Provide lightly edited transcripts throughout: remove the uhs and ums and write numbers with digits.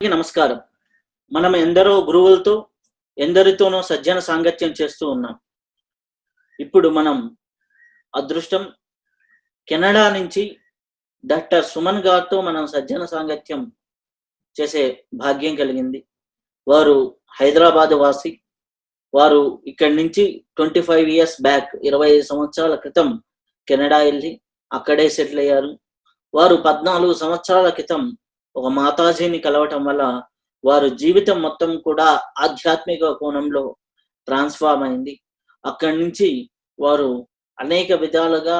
నమస్కారం. మనం ఎందరో గురువులతో, ఎందరితోనో సజ్జన సాంగత్యం చేస్తూ ఉన్నాం. ఇప్పుడు మనం అదృష్టం కెనడా నుంచి డాక్టర్ సుమన్ గారితో మనం సజ్జన సాంగత్యం చేసే భాగ్యం కలిగింది. వారు హైదరాబాద్ వాసి. వారు ఇక్కడి నుంచి 25 ఇయర్స్ బ్యాక్ 25 సంవత్సరాల క్రితం కెనడా ఎళ్లి అక్కడే సెటిల్ అయ్యారు. వారు 14 సంవత్సరాల క్రితం ఒక మాతాజీని కలవటం వల్ల వారి జీవితం మొత్తం కూడా ఆధ్యాత్మిక కోణంలో ట్రాన్స్ఫార్మ్ అయింది. అక్కడి నుంచి వారు అనేక విధాలుగా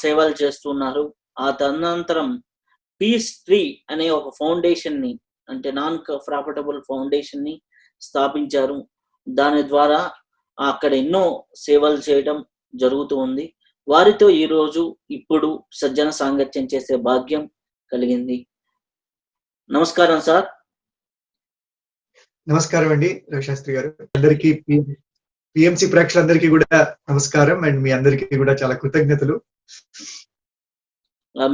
సేవలు చేస్తున్నారు. ఆ తదనంతరం పీస్ ట్రీ అనే ఒక ఫౌండేషన్‌ని, అంటే నాన్ ప్రాఫిటబుల్ ఫౌండేషన్‌ని స్థాపించారు. దాని ద్వారా అక్కడ ఎన్నో సేవలు చేయడం జరుగుతూ ఉంది. వారితో ఈరోజు ఇప్పుడు సజ్జన సాంగత్యం చేసే భాగ్యం కలిగింది. నమస్కారం సార్. నమస్కారం అండి రవిశాస్త్రి గారు. అందరికీ పిఎంసి ప్రేక్షకులందరికీ కూడా నమస్కారం. అండ్ మీ అందరికీ కూడా చాలా కృతజ్ఞతలు.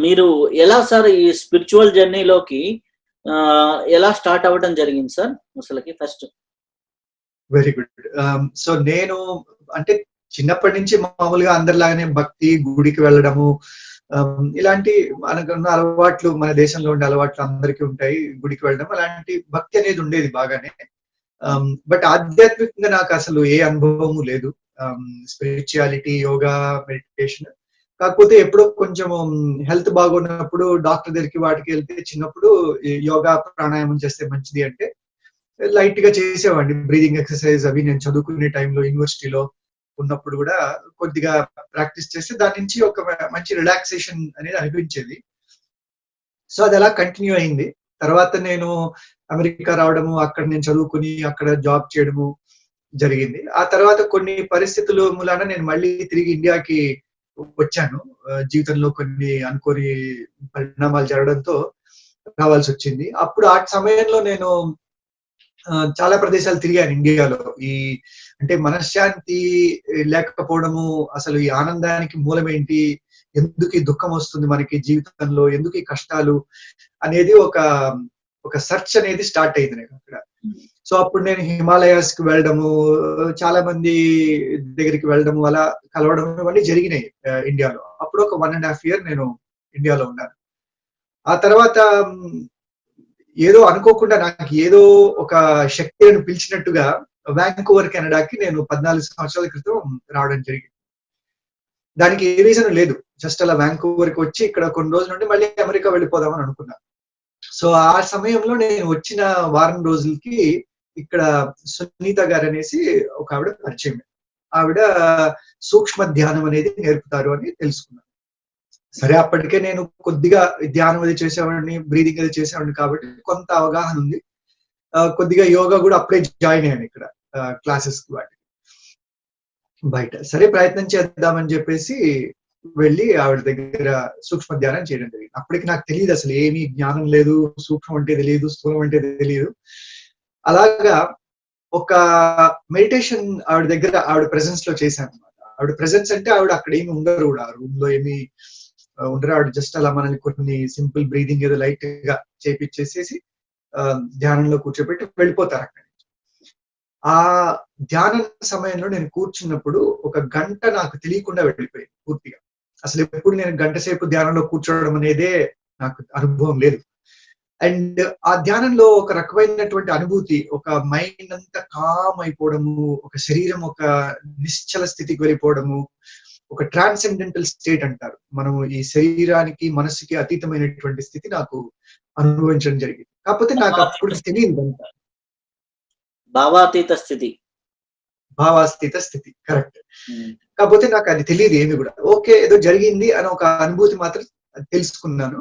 మీరు ఎలా సార్ ఈ స్పిరిచువల్ జర్నీలోకి ఎలా స్టార్ట్ అవ్వడం జరిగింది సార్ అసలుకి ఫస్ట్? Very good. సో నేను అంటే చిన్నప్పటి నుంచి మామూలుగా అందరిలాగానే భక్తి, గుడికి వెళ్ళడము, ఇలాంటి మనకున్న అలవాట్లు, మన దేశంలో ఉండే అలవాట్లు అందరికీ ఉంటాయి. గుడికి వెళ్ళడం అలాంటి భక్తి అనేది ఉండేది బాగానే. బట్ ఆధ్యాత్మికంగా నాకు అసలు ఏ అనుభవము లేదు. Spirituality, yoga, meditation. కాకపోతే ఎప్పుడో కొంచెం హెల్త్ బాగున్నప్పుడు డాక్టర్ దగ్గరికి వాటికి వెళ్తే చిన్నప్పుడు యోగా, ప్రాణాయామం చేస్తే మంచిది అంటే లైట్ గా చేసేవాడిని. బ్రీదింగ్ ఎక్సర్సైజ్ అవి నేను చదువుకునే టైంలో యూనివర్సిటీలో ఉన్నప్పుడు కూడా కొద్దిగా ప్రాక్టీస్ చేస్తే దాని నుంచి ఒక మంచి రిలాక్సేషన్ అనేది అనిపించేది. సో అది అలా కంటిన్యూ అయింది. తర్వాత నేను అమెరికా రావడము, అక్కడ నేను చదువుకుని అక్కడ జాబ్ చేయడము జరిగింది. ఆ తర్వాత కొన్ని పరిస్థితుల మూలాన నేను మళ్ళీ తిరిగి ఇండియాకి వచ్చాను. జీవితంలో కొన్ని అనుకోని పరిణామాలు జరగడంతో రావాల్సి వచ్చింది. అప్పుడు ఆ సమయంలో నేను చాలా ప్రదేశాలు తిరిగాను ఇండియాలో. అంటే మనశ్శాంతి లేకపోవడము, అసలు ఈ ఆనందానికి మూలమేంటి, ఎందుకు ఈ దుఃఖం వస్తుంది మనకి జీవితంలో, ఎందుకు ఈ కష్టాలు అనేది ఒక సెర్చ్ అనేది స్టార్ట్ అయింది నాకు అక్కడ. సో అప్పుడు నేను హిమాలయాస్ కి వెళ్ళడము, చాలా మంది దగ్గరికి వెళ్ళడము, అలా కలవడం ఇవన్నీ జరిగినాయి ఇండియాలో. అప్పుడు ఒక 1.5 year నేను ఇండియాలో ఉన్నాను. ఆ తర్వాత ఏదో అనుకోకుండా నాకు ఏదో ఒక శక్తి అని పిలిచినట్టుగా వ్యాంకూవర్ కెనడాకి నేను 14 సంవత్సరాల క్రితం రావడం జరిగింది. దానికి ఏ రీజన్ లేదు. జస్ట్ అలా వ్యాంకూవర్ కి వచ్చి ఇక్కడ కొన్ని రోజుల నుండి మళ్ళీ అమెరికా వెళ్ళిపోదామని అనుకున్నా. సో ఆ సమయంలో నేను వచ్చిన వారం రోజులకి ఇక్కడ సునీత గారు అనేసి ఒక ఆవిడ పరిచయం. ఆవిడ సూక్ష్మ ధ్యానం అనేది నేర్పుతారు అని తెలుసుకున్నాను. సరే, అప్పటికే నేను కొద్దిగా ధ్యానం అది చేసేవాడిని, బ్రీదింగ్ అది చేసేవాడిని కాబట్టి కొంత అవగాహన ఉంది. కొద్దిగా యోగా కూడా అప్పుడే జాయిన్ అయ్యాను ఇక్కడ క్లాసెస్ వాటి బయట. సరే, ప్రయత్నం చేద్దామని చెప్పేసి వెళ్ళి ఆవిడ దగ్గర సూక్ష్మ ధ్యానం చేయడం జరిగింది. అప్పటికి నాకు తెలియదు, అసలు ఏమీ జ్ఞానం లేదు, సూక్ష్మం అంటే తెలియదు, స్థూలం అంటే తెలియదు. అలాగా ఒక మెడిటేషన్ ఆవిడ దగ్గర ఆవిడ ప్రెసెన్స్ లో చేశాను అనమాట. ఆవిడ ప్రెసెన్స్ అంటే ఆవిడ అక్కడ ఏమి ఉండరు కూడా, ఆ రూమ్ లో ఏమి ఉండరు. ఆవిడ జస్ట్ అలా మనల్ని కొన్ని సింపుల్ బ్రీదింగ్ ఏదో లైట్ గా చేపించేసేసి ధ్యానంలో కూర్చోబెట్టి వెళ్ళిపోతారు అక్కడి నుంచి. ఆ ధ్యాన సమయంలో నేను కూర్చున్నప్పుడు ఒక గంట నాకు తెలియకుండా వెళ్ళిపోయింది పూర్తిగా. అసలు ఎప్పుడు నేను గంట సేపు ధ్యానంలో కూర్చోవడం అనేదే నాకు అనుభవం లేదు. అండ్ ఆ ధ్యానంలో ఒక రకమైనటువంటి అనుభూతి, ఒక మైండ్ అంతా కామ్ అయిపోవడము, ఒక శరీరం ఒక నిశ్చల స్థితికి వెళ్ళిపోవడము, ఒక ట్రాన్సెండెంటల్ స్టేట్ అంటారు. మనము ఈ శరీరానికి మనసుకి అతీతమైనటువంటి స్థితి నాకు అనుభవించడం జరిగింది. కాకపోతే నాకు అప్పుడు తెలియదు అంత. భావాతీత స్థితి. భావాతీత స్థితి, కరెక్ట్. కాకపోతే నాకు అది తెలియదు ఏమి కూడా. ఓకే, ఏదో జరిగింది అని ఒక అనుభూతి మాత్రం తెలుసుకున్నాను.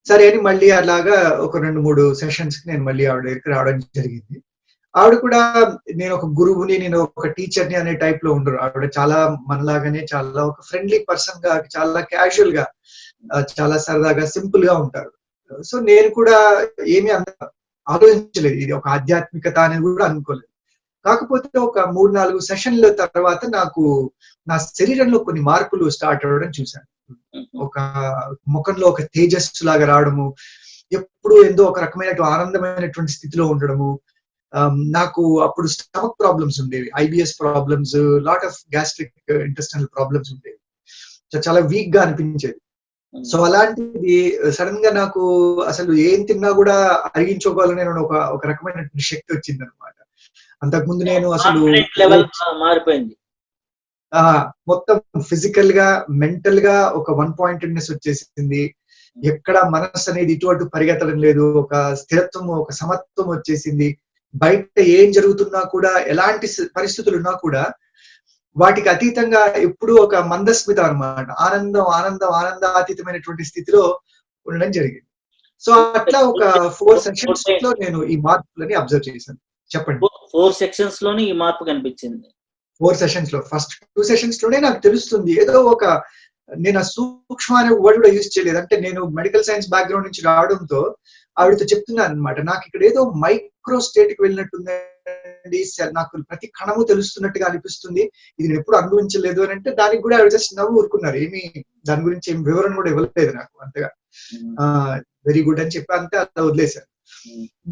సరే అని మళ్ళీ అలాగా ఒక 2-3 సెషన్స్ కి నేను మళ్ళీ ఆవిడ దగ్గరికి రావడం జరిగింది. ఆవిడ కూడా నేను ఒక గురువుని, నేను ఒక టీచర్ని అనే టైప్ లో ఉండరు. ఆవిడ చాలా మనలాగానే చాలా ఒక ఫ్రెండ్లీ పర్సన్ గా, చాలా క్యాజువల్ గా, చాలా సరదాగా, సింపుల్ గా ఉంటారు. సో నేను కూడా ఏమీ అంత ఆలోచించలేదు, ఇది ఒక ఆధ్యాత్మికత అనేది కూడా అనుకోలేదు. కాకపోతే ఒక 3-4 సెషన్ల తర్వాత నాకు నా శరీరంలో కొన్ని మార్పులు స్టార్ట్ అవ్వడం చూశాను. ఒక ముఖంలో ఒక తేజస్సు లాగా రావడము, ఎప్పుడు ఎంతో ఒక రకమైన ఆనందమైనటువంటి స్థితిలో ఉండడము. నాకు అప్పుడు స్టమక్ ప్రాబ్లమ్స్ ఉండేవి, IBS problems, lot of gastric intestinal problems ఉండేవి. చాలా వీక్ గా అనిపించేది. సో అలాంటిది సడన్ గా నాకు అసలు ఏం తిన్నా కూడా అరిగించుకోవాలని ఒక రకమైన శక్తి వచ్చింది అనమాట. అంతకుముందు నేను అసలు లెవెల్ మారిపోయింది. మొత్తం ఫిజికల్ గా, మెంటల్ గా ఒక వన్ పాయింటెడ్నెస్ వచ్చేసింది. ఎక్కడ మనస్సు అనేది ఇటు అటు పరిగెత్తడం లేదు, ఒక స్థిరత్వం, ఒక సమత్వం వచ్చేసింది. బయట ఏం జరుగుతున్నా కూడా, ఎలాంటి పరిస్థితులు ఉన్నా కూడా వాటికి అతీతంగా ఎప్పుడూ ఒక మందస్మిత అనమాట, ఆనందం ఆనందం ఆనందాతీతమైనటువంటి స్థితిలో ఉండడం జరిగింది. సో అట్లా ఒక 4 సెక్షన్స్ లో నేను ఈ మార్పులని అబ్జర్వ్ చేశాను. చెప్పండి. 4 సెక్షన్స్ లోనే ఈ మార్పు కనిపించింది. 4 సెషన్స్ లో ఫస్ట్ 2 సెషన్స్ లోనే నాకు తెలుస్తుంది ఏదో ఒక, నేను ఆ సూక్ష్మ అనే వర్డ్ కూడా యూజ్ చేయలేదు. అంటే నేను మెడికల్ సైన్స్ బ్యాక్గ్రౌండ్ నుంచి రావడంతో ఆవిడతో చెప్తున్నాను అనమాట, నాకు ఇక్కడ ఏదో మైక్రో స్టేట్ కి వెళ్ళినట్టుందండి, నాకు ప్రతి కణము తెలుస్తున్నట్టుగా అనిపిస్తుంది, ఇది నేను ఎప్పుడు అనుభవించలేదు అని అంటే దానికి కూడా ఆవిడ జస్ట్ నవ్వు ఊరుకున్నారు. ఏమి దాని గురించి ఏం వివరణ కూడా ఇవ్వలేదు నాకు అంతగా. వెరీ గుడ్ అని చెప్పి అంతే అలా వదిలేశారు.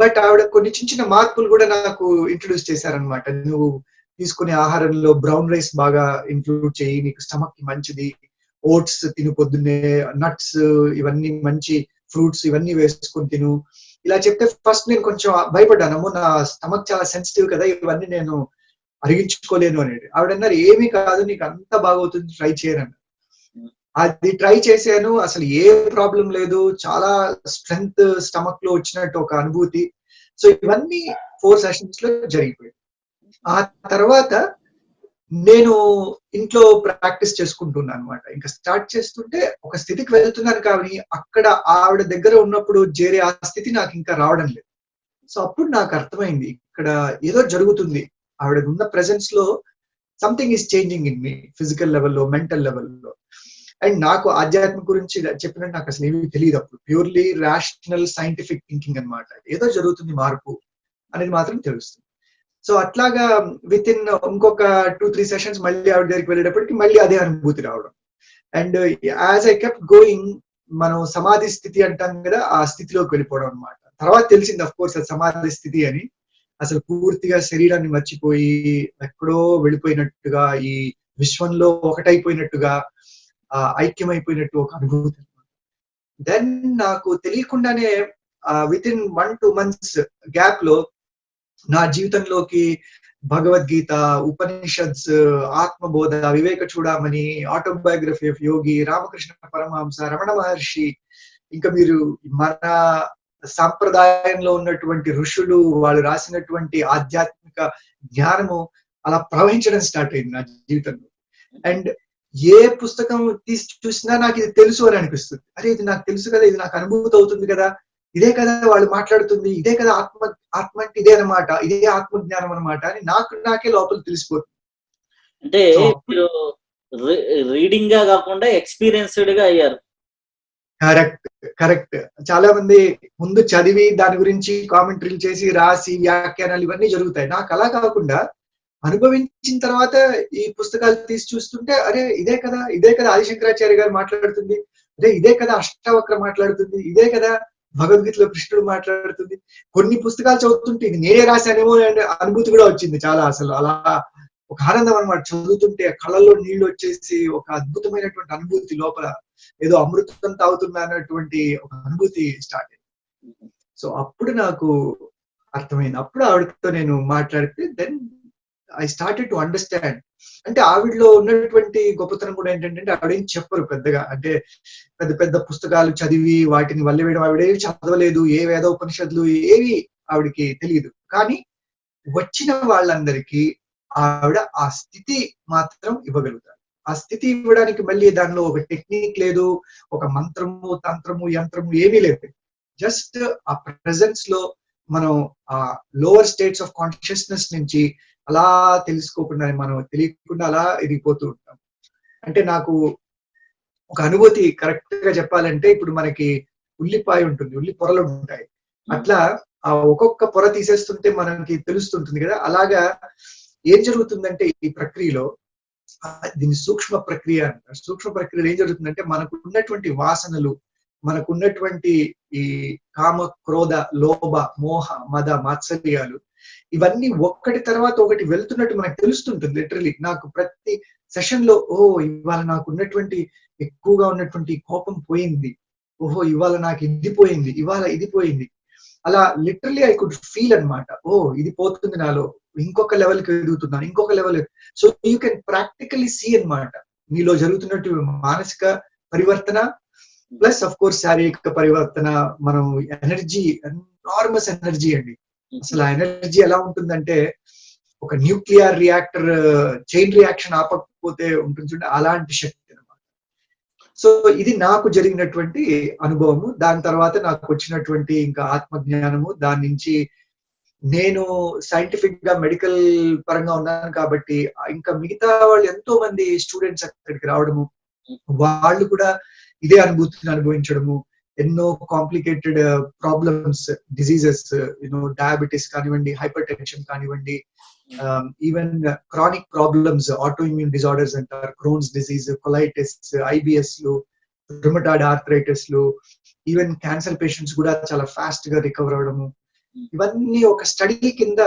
బట్ ఆవిడ కొన్ని చిన్న చిన్న మార్పులు కూడా నాకు ఇంట్రొడ్యూస్ చేశారనమాట. నువ్వు తీసుకునే ఆహారంలో బ్రౌన్ రైస్ బాగా ఇంక్లూడ్ చేయి, నీకు స్టమక్ కి మంచిది, ఓట్స్ తిను పొద్దున్నే, నట్స్ ఇవన్నీ మంచి ఫ్రూట్స్ ఇవన్నీ వేసుకొని తిను, ఇలా చెప్తే ఫస్ట్ నేను కొంచెం భయపడ్డాను, నా స్టమక్ చాలా సెన్సిటివ్ కదా, ఇవన్నీ నేను అరిగించుకోలేను అనేది. ఆవిడ అన్నారు ఏమీ కాదు, నీకు అంతా బాగవుతుంది, ట్రై చేయరన్న. అది ట్రై చేశాను, అసలు ఏ ప్రాబ్లం లేదు, చాలా స్ట్రెంగ్త్ స్టమక్ లో వచ్చినట్టు ఒక అనుభూతి. సో ఇవన్నీ 4 సెషన్స్ లో జరిగిపోయాయి. ఆ తర్వాత నేను ఇంట్లో ప్రాక్టీస్ చేసుకుంటున్నాను అనమాట. ఇంకా స్టార్ట్ చేస్తుంటే ఒక స్థితికి వెళ్తున్నాను, కానీ అక్కడ ఆవిడ దగ్గర ఉన్నప్పుడు చేరే ఆ స్థితి నాకు ఇంకా రావడం లేదు. సో అప్పుడు నాకు అర్థమైంది, ఇక్కడ ఏదో జరుగుతుంది, ఆవిడ ఉన్న ప్రెసెన్స్ లో something is changing in me, physical లెవెల్లో, మెంటల్ లెవెల్లో. అండ్ నాకు ఆధ్యాత్మిక గురించి చెప్పినట్టు నాకు అసలు ఏమీ తెలియదు అప్పుడు, ప్యూర్లీ రాషనల్ సైంటిఫిక్ థింకింగ్ అనమాట. ఏదో జరుగుతుంది మార్పు అనేది మాత్రం తెలుస్తుంది. సో అట్లాగా విత్ ఇన్ ఇంకొక 2-3 సెషన్స్ మళ్ళీ ఆవిడ దగ్గరికి వెళ్ళేటప్పటికి మళ్ళీ అదే అనుభూతి రావడం. And as I kept going, మనం సమాధి స్థితి అంటాం కదా, ఆ స్థితిలోకి వెళ్ళిపోవడం అనమాట. తర్వాత తెలిసింది అఫ్ కోర్స్ అది సమాధి స్థితి అని. అసలు పూర్తిగా శరీరాన్ని మర్చిపోయి ఎక్కడో వెళ్ళిపోయినట్టుగా, ఈ విశ్వంలో ఒకటైపోయినట్టుగా, ఐక్యమైపోయినట్టు ఒక అనుభూతి. దెన్ నాకు తెలియకుండానే విత్ ఇన్ 1-2 months గ్యాప్ లో నా జీవితంలోకి భగవద్గీత, ఉపనిషత్స్, ఆత్మబోధ, వివేక చూడమని, ఆటోబయోగ్రఫీ ఆఫ్ యోగి, రామకృష్ణ పరమహంస, రమణ మహర్షి, ఇంకా మీరు మన సాంప్రదాయంలో ఉన్నటువంటి ఋషులు వాళ్ళు రాసినటువంటి ఆధ్యాత్మిక జ్ఞానము అలా ప్రవహించడం స్టార్ట్ అయింది నా జీవితంలో. అండ్ ఏ పుస్తకం తీసి చూసినా నాకు ఇది తెలుసు అని అనిపిస్తుంది. అరే ఇది నాకు తెలుసు కదా, ఇది నాకు అనుభూతి అవుతుంది కదా, ఇదే కదా వాళ్ళు మాట్లాడుతుంది, ఇదే కదా ఆత్మ అంటే ఇదే అనమాట, ఇదే ఆత్మజ్ఞానం అనమాట అని నాకే లోపల తెలిసిపోతుంది. అంటే మీరు రీడింగ్ గా కాకుండా ఎక్స్పీరియన్స్డ్ గా అయ్యారు. కరెక్ట్. చాలా మంది ముందు చదివి దాని గురించి కామెంటరీలు చేసి రాసి వ్యాఖ్యానాలు ఇవన్నీ జరుగుతాయి. నాకు అలా కాకుండా అనుభవించిన తర్వాత ఈ పుస్తకాలు తీసి చూస్తుంటే అరే ఇదే కదా ఆదిశంకరాచార్య గారు మాట్లాడుతుంది, అరే ఇదే కదా అష్టావక్ర మాట్లాడుతుంది, ఇదే కదా భగవద్గీతలో కృష్ణుడు మాట్లాడుతుంది. కొన్ని పుస్తకాలు చదువుతుంటే ఇది నేనే రాశానేమో అనే అనుభూతి కూడా వచ్చింది చాలా. అసలు అలా ఒక ఆనందం అనమాట, చదువుతుంటే కళ్ళల్లో నీళ్లు వచ్చేసి ఒక అద్భుతమైనటువంటి అనుభూతి, లోపల ఏదో అమృతం తాగుతున్నా అన్నటువంటి ఒక అనుభూతి స్టార్ట్ అయింది. సో అప్పుడు నాకు అర్థమైంది. అప్పుడు ఆవిడతో నేను మాట్లాడితే then I started to understand. అంటే ఆవిడలో ఉన్నటువంటి గొప్పతనం కూడా ఏంటంటే ఆవిడేం చెప్పరు పెద్దగా. అంటే పెద్ద పెద్ద పుస్తకాలు చదివి వాటిని వల్లవేయడం, ఆవిడేవి చదవలేదు, ఏ వేదోపనిషత్తులు ఏవి ఆవిడకి తెలియదు. కానీ వచ్చిన వాళ్ళందరికీ ఆవిడ ఆ స్థితి మాత్రం ఇవ్వగలుగుతారు. ఆ స్థితి ఇవ్వడానికి మళ్ళీ దానిలో ఒక టెక్నిక్ లేదు, ఒక మంత్రము, తంత్రము, యంత్రము ఏమీ లేదు. జస్ట్ ఆ ప్రెజెన్స్ లో మనం ఆ లోవర్ స్టేట్స్ ఆఫ్ కాన్షియస్నెస్ నుంచి అలా తెలుసుకోకుండా, మనం తెలియకుండా అలా ఎదిగిపోతూ ఉంటాం. అంటే నాకు ఒక అనుభూతి కరెక్ట్ గా చెప్పాలంటే, ఇప్పుడు మనకి ఉల్లిపాయ ఉంటుంది, ఉల్లి పొరలు ఉంటాయి. అట్లా ఆ ఒక్కొక్క పొర తీసేస్తుంటే మనకి తెలుస్తుంటుంది కదా. అలాగా ఏం జరుగుతుందంటే ఈ ప్రక్రియలో, దీన్ని సూక్ష్మ ప్రక్రియ అంటారు. సూక్ష్మ ప్రక్రియలో ఏం జరుగుతుందంటే మనకు ఉన్నటువంటి వాసనలు, మనకున్నటువంటి ఈ కామ, క్రోధ, లోభ, మోహ, మద, మాత్సర్యాలు ఇవన్నీ ఒక్కటి తర్వాత ఒకటి వెళ్తున్నట్టు మనకు తెలుస్తుంటుంది. లిటరలీ నాకు ప్రతి సెషన్ లో ఇవాళ నాకు ఉన్నటువంటి ఎక్కువగా ఉన్నటువంటి కోపం పోయింది, ఇవాళ నాకు ఇది పోయింది, ఇవాళ ఇది పోయింది. అలా లిటరలీ ఐ కుడ్ ఫీల్ అన్నమాట. ఇది పోతుంది నాలో, ఇంకొక లెవెల్ కి ఎదుగుతున్నాను, ఇంకొక level. So you can practically see అన్నమాట మీలో జరుగుతున్నట్టు మానసిక పరివర్తన ప్లస్ అఫ్ కోర్స్ శారీరక పరివర్తన. మనం ఎనర్జీ, ఎనార్మస్ ఎనర్జీ అండి. అసలు ఆ ఎనర్జీ ఎలా ఉంటుందంటే ఒక న్యూక్లియర్ రియాక్టర్ చైన్ రియాక్షన్ ఆపకపోతే ఉంటుంది చూడండి, అలాంటి శక్తి అనమాట. సో ఇది నాకు జరిగినటువంటి అనుభవము. దాని తర్వాత నాకు వచ్చినటువంటి ఇంకా ఆత్మజ్ఞానము. దాని నుంచి నేను సైంటిఫిక్ గా మెడికల్ పరంగా ఉన్నాను కాబట్టి ఇంకా మిగతా వాళ్ళు ఎంతో మంది స్టూడెంట్స్ అక్కడికి రావడము, వాళ్ళు కూడా ఇదే అనుభూతిని అనుభవించడము. ఎన్నో కాంప్లికేటెడ్ ప్రాబ్లమ్స్, డిజీజెస్, డయాబెటీస్ కానివ్వండి, హైపర్ టెన్షన్ కానివ్వండి, even chronic problems, auto immune disorders అంటారు, క్రోన్స్ డిజీజ్, కొలైటిస్, ఐబిఎస్ లు, రుమటాయిడ్ ఆర్థరైటిస్ లు, ఈవెన్ క్యాన్సర్ పేషెంట్స్ కూడా చాలా ఫాస్ట్ గా రికవర్ అవడము. ఇవన్నీ ఒక స్టడీ కింద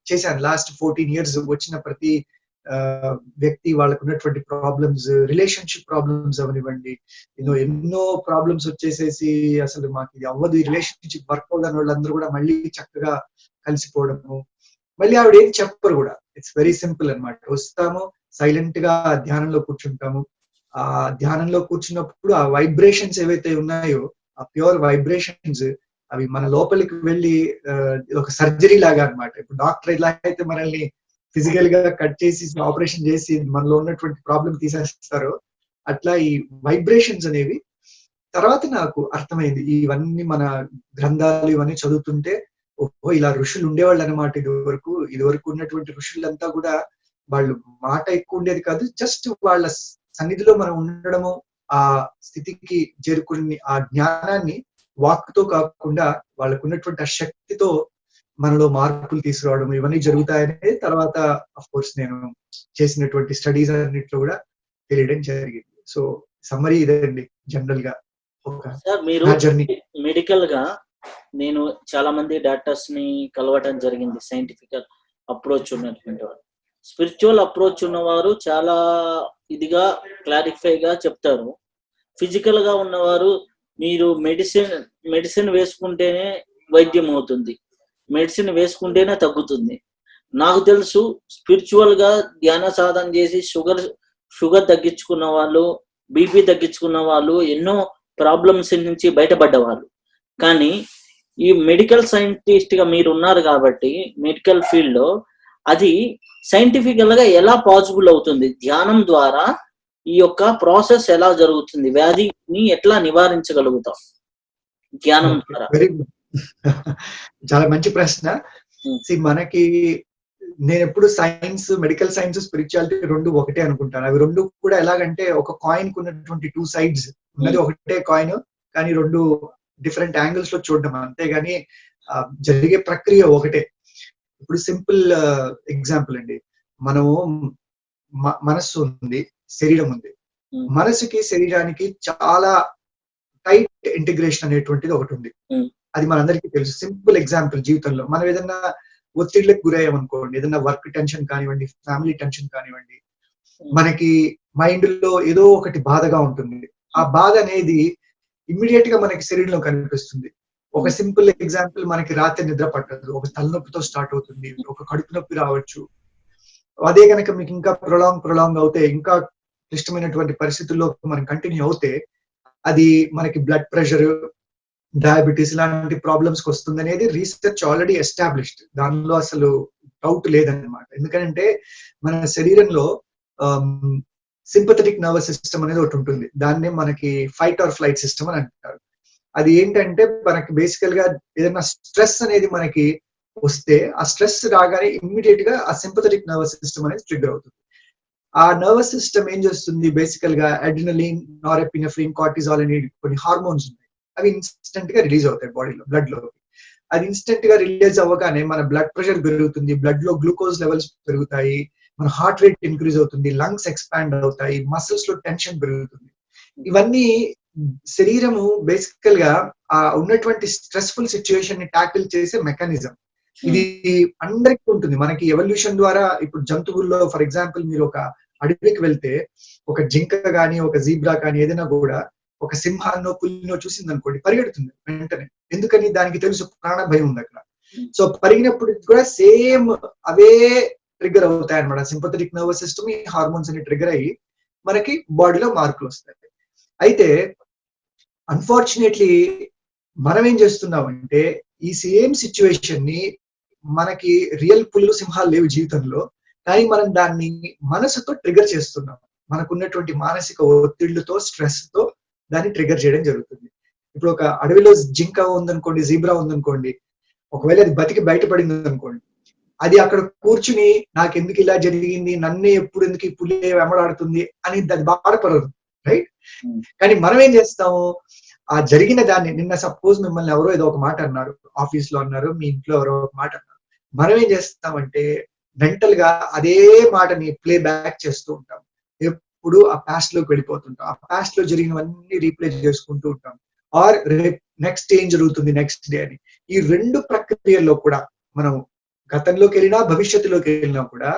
చేశాను. లాస్ట్ 14 years వచ్చిన ప్రతి వ్యక్తి వాళ్ళకు ఉన్నటువంటి ప్రాబ్లమ్స్, రిలేషన్షిప్ ప్రాబ్లమ్స్ అవనివ్వండి, ఎన్నో ప్రాబ్లమ్స్ వచ్చేసేసి అసలు మాకు ఇది అవ్వదు, ఈ రిలేషన్షిప్ వర్క్ అవ్వదని వాళ్ళందరూ కూడా మళ్ళీ చక్కగా కలిసిపోవడము. మళ్ళీ ఆవిడ ఏం చెప్పరు కూడా, ఇట్స్ వెరీ సింపుల్ అన్నమాట. వస్తాము, సైలెంట్ గా ధ్యానంలో కూర్చుంటాము. ఆ ధ్యానంలో కూర్చున్నప్పుడు ఆ వైబ్రేషన్స్ ఏవైతే ఉన్నాయో, ఆ ప్యూర్ వైబ్రేషన్స్ అవి మన లోపలికి వెళ్ళి ఒక సర్జరీ లాగా అన్నమాట. ఇప్పుడు డాక్టర్ ఎలా అయితే మనల్ని ఫిజికల్ గా కట్ చేసి ఆపరేషన్ చేసి మనలో ఉన్నటువంటి ప్రాబ్లం తీసేస్తారో, అట్లా ఈ వైబ్రేషన్స్ అనేవి తర్వాత నాకు అర్థమైంది. ఇవన్నీ మన గ్రంథాలు ఇవన్నీ చదువుతుంటే ఇలా ఋషులు ఉండేవాళ్ళు అనమాట. ఇదివరకు ఉన్నటువంటి ఋషులంతా కూడా వాళ్ళు మాట ఎక్కువ ఉండేది కాదు, జస్ట్ వాళ్ళ సన్నిధిలో మనం ఉండడము, ఆ స్థితికి చేరుకుని ఆ జ్ఞానాన్ని వాక్తో కాకుండా వాళ్ళకు ఉన్నటువంటి ఆ శక్తితో మనలో మార్పులు తీసుకురావడం ఇవన్నీ జరుగుతాయనే తర్వాత అఫ్ కోర్స్ నేను చేసినటువంటి స్టడీస్ అన్నిట్లో కూడా తెలియడం జరిగింది. సో సమ్మరీ ఇదండి జనరల్ గా మీరు మెడికల్ గా. నేను చాలా మంది డాక్టర్స్ ని కలవటం జరిగింది. సైంటిఫిక్ అప్రోచ్ ఉన్నటువంటి వారు, స్పిరిచువల్ అప్రోచ్ ఉన్నవారు చాలా ఇదిగా క్లారిఫై గా చెప్తారు. ఫిజికల్ గా ఉన్నవారు మీరు మెడిసిన్ వేసుకుంటేనే వైద్యం అవుతుంది, మెడిసిన్ వేసుకుంటేనే తగ్గుతుంది. నాకు తెలుసు స్పిరిచువల్ గా ధ్యాన సాధన చేసి షుగర్ తగ్గించుకున్న వాళ్ళు, బీపీ తగ్గించుకున్న వాళ్ళు, ఎన్నో ప్రాబ్లమ్స్ నుంచి బయటపడ్డ వాళ్ళు. కానీ ఈ మెడికల్ సైంటిస్ట్ గా మీరు ఉన్నారు కాబట్టి మెడికల్ ఫీల్డ్ లో అది సైంటిఫికల్ గా ఎలా పాసిబుల్ అవుతుంది? ధ్యానం ద్వారా ఈ యొక్క ప్రాసెస్ ఎలా జరుగుతుంది? వ్యాధిని ఎట్లా నివారించగలుగుతాం ధ్యానం ద్వారా? చాలా మంచి ప్రశ్న. మనకి నేను ఎప్పుడు సైన్స్, మెడికల్ సైన్స్, స్పిరిచువాలిటీ రెండు ఒకటే అనుకుంటాను. అవి రెండు కూడా ఎలాగంటే ఒక కాయిన్ కు ఉన్నటువంటి 2 sides ఉన్నది ఒకటే కాయిన్, కానీ రెండు డిఫరెంట్ యాంగిల్స్ లో చూడడం, అంతేగాని జరిగే ప్రక్రియ ఒకటే. ఇప్పుడు సింపుల్ ఎగ్జాంపుల్ అండి, మనము మనస్సు ఉంది, శరీరం ఉంది. మనసుకి శరీరానికి చాలా టైట్ ఇంటిగ్రేషన్ అనేటువంటిది ఒకటి ఉంది. అది మనందరికీ తెలుసు. సింపుల్ ఎగ్జాంపుల్, జీవితంలో మనం ఏదైనా ఒత్తిడికి గురయ్యామనుకోండి, ఏదైనా వర్క్ టెన్షన్ కానివ్వండి, ఫ్యామిలీ టెన్షన్ కానివ్వండి, మనకి మైండ్ లో ఏదో ఒకటి బాధగా ఉంటుంది. ఆ బాధ అనేది ఇమ్మీడియట్ గా మనకి శరీరంలో కనిపిస్తుంది. ఒక సింపుల్ ఎగ్జాంపుల్, మనకి రాత్రి నిద్ర పట్టదు, ఒక తలనొప్పితో స్టార్ట్ అవుతుంది, ఒక కడుపు నొప్పి రావచ్చు. అదే కనుక మీకు ఇంకా ప్రొలాంగ్ అవుతే, ఇంకా క్లిష్టమైనటువంటి పరిస్థితుల్లో మనం కంటిన్యూ అవుతే, అది మనకి బ్లడ్ ప్రెషర్, డయాబెటీస్ ఇలాంటి ప్రాబ్లమ్స్ కి వస్తుంది అనేది రీసెర్చ్ ఆల్రెడీ ఎస్టాబ్లిష్డ్. దానిలో అసలు డౌట్ లేదన్నమాట. ఎందుకంటే మన శరీరంలో సింపథెటిక్ నర్వస్ సిస్టమ్ అనేది ఒకటి ఉంటుంది. దాన్నే మనకి ఫైట్ ఆర్ ఫ్లైట్ సిస్టమ్ అని అంటారు. అది ఏంటంటే మనకి బేసికల్ గా ఏదైనా స్ట్రెస్ అనేది మనకి వస్తే, ఆ స్ట్రెస్ రాగానే ఇమ్మీడియట్ గా ఆ సింపథెటిక్ నర్వస్ సిస్టమ్ అనేది ట్రిగ్గర్ అవుతుంది. ఆ నర్వస్ సిస్టమ్ ఏం చేస్తుంది, బేసికల్ గా అడ్రినలిన్, నారెపినెఫ్రిన్, కార్టిజాల్ అనే కొన్ని హార్మోన్స్ ఉన్నాయి. అవి ఇన్స్టెంట్ గా రిలీజ్ అవుతాయి బాడీలో, బ్లడ్ లో. అది ఇన్స్టెంట్ గా రిలీజ్ అవ్వగానే మన బ్లడ్ ప్రెషర్ పెరుగుతుంది, బ్లడ్ లో గ్లూకోజ్ లెవెల్స్ పెరుగుతాయి, మన హార్ట్ రేట్ ఇంక్రీజ్ అవుతుంది, లంగ్స్ ఎక్స్పాండ్ అవుతాయి, మసిల్స్ లో టెన్షన్ పెరుగుతుంది. ఇవన్నీ శరీరము బేసికల్ గా ఆ ఉన్నటువంటి స్ట్రెస్ఫుల్ సిచ్యుయేషన్ ని ట్యాకిల్ చేసే మెకానిజం. ఇది అందరికీ ఉంటుంది. మనకి ఎవల్యూషన్ ద్వారా ఇప్పుడు జంతువుల్లో ఫర్ ఎగ్జాంపుల్ మీరు ఒక అడవికి వెళ్తే ఒక జింక గాని ఒక జీబ్రా కానీ ఏదైనా కూడా ఒక సింహాన్నో పులినో చూసింది అనుకోండి పరిగెడుతుంది వెంటనే. ఎందుకని? దానికి తెలుసు ప్రాణ భయం ఉంది అక్కడ. సో పరిగినప్పుడు కూడా సేమ్ అవే ట్రిగ్గర్ అవుతాయి అనమాట. సింపథెటిక్ నర్వస్ సిస్టమ్ ఈ హార్మోన్స్ అని ట్రిగ్గర్ అయ్యి మనకి బాడీలో మార్పులు వస్తాయి. అయితే అన్ఫార్చునేట్లీ మనం ఏం చేస్తున్నామంటే ఈ సేమ్ సిచ్యువేషన్ ని మనకి రియల్ పులులు సింహాలు లేవు జీవితంలో, కానీ మనం దాన్ని మనసుతో ట్రిగర్ చేస్తున్నాం. మనకున్నటువంటి మానసిక ఒత్తిళ్లతో స్ట్రెస్ తో దాన్ని ట్రిగర్ చేయడం జరుగుతుంది. ఇప్పుడు ఒక అడవిలో జింక ఉందనుకోండి, జీబ్రా ఉందనుకోండి, ఒకవేళ అది బతికి బయటపడింది అనుకోండి, అది అక్కడ కూర్చుని నాకెందుకు ఇలా జరిగింది, నన్నే ఎప్పుడు ఎందుకు ఈ పులి వెంబడాడుతుంది అని అది బాధపడదు, రైట్? కానీ మనం ఏం చేస్తాము, ఆ జరిగిన దాన్ని నిన్న సపోజ్ మిమ్మల్ని ఎవరో ఏదో ఒక మాట అన్నారు, ఆఫీస్ లో అన్నారు, మీ ఇంట్లో ఎవరో ఒక మాట అన్నారు, మనం ఏం చేస్తామంటే మెంటల్ గా అదే మాటని ప్లే బ్యాక్ చేస్తూ ఉంటాం. ఎప్పుడు ఆ పాస్ట్ లోకి వెళ్ళిపోతుంటాం. ఆ పాస్ట్ లో జరిగినవన్నీ రీప్లే చేసుకుంటూ ఉంటాం. ఆర్ నెక్స్ట్ ఏం జరుగుతుంది నెక్స్ట్ డే అని. ఈ రెండు ప్రక్రియల్లో కూడా మనం గతంలోకి వెళ్ళినా భవిష్యత్తులోకి వెళ్ళినా కూడా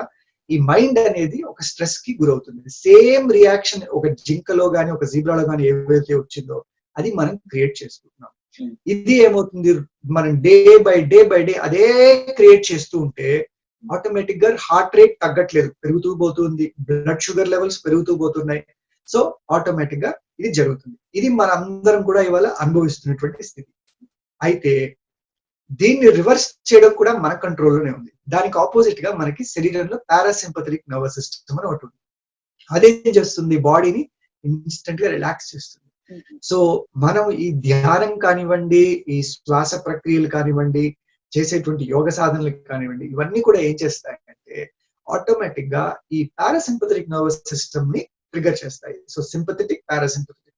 ఈ మైండ్ అనేది ఒక స్ట్రెస్ కి గురవుతుంది. సేమ్ రియాక్షన్ ఒక జింకలో గానీ ఒక జీబ్రాలో గానీ ఏవైతే వచ్చిందో అది మనం క్రియేట్ చేసుకుంటున్నాం. ఇది ఏమవుతుంది, మనం డే బై డే అదే క్రియేట్ చేస్తూ ఉంటే ఆటోమేటిక్ గా హార్ట్ రేట్ తగ్గట్లేదు, పెరుగుతూ పోతుంది, బ్లడ్ షుగర్ లెవెల్స్ పెరుగుతూ పోతున్నాయి. సో ఆటోమేటిక్ గా ఇది జరుగుతుంది. ఇది మన అందరం కూడా ఇవాళ అనుభవిస్తున్నటువంటి స్థితి. అయితే దీన్ని రివర్స్ చేయడం కూడా మన కంట్రోల్లోనే ఉంది. దానికి ఆపోజిట్ గా మనకి శరీరంలో పారాసింపథెటిక్ నర్వస్ సిస్టమ్ అని ఒకటి ఉంది. అదేం చేస్తుంది, బాడీని ఇన్స్టెంట్ గా రిలాక్స్ చేస్తుంది. సో మనం ఈ ధ్యానం కానివ్వండి, ఈ శ్వాస ప్రక్రియలు కానివ్వండి, చేసేటువంటి యోగ సాధనలు కానివ్వండి, ఇవన్నీ కూడా ఏం చేస్తాయంటే ఆటోమేటిక్ గా ఈ పారాసింపథెటిక్ నర్వస్ సిస్టమ్ ని ట్రిగర్ చేస్తాయి. So sympathetic, parasympathetic.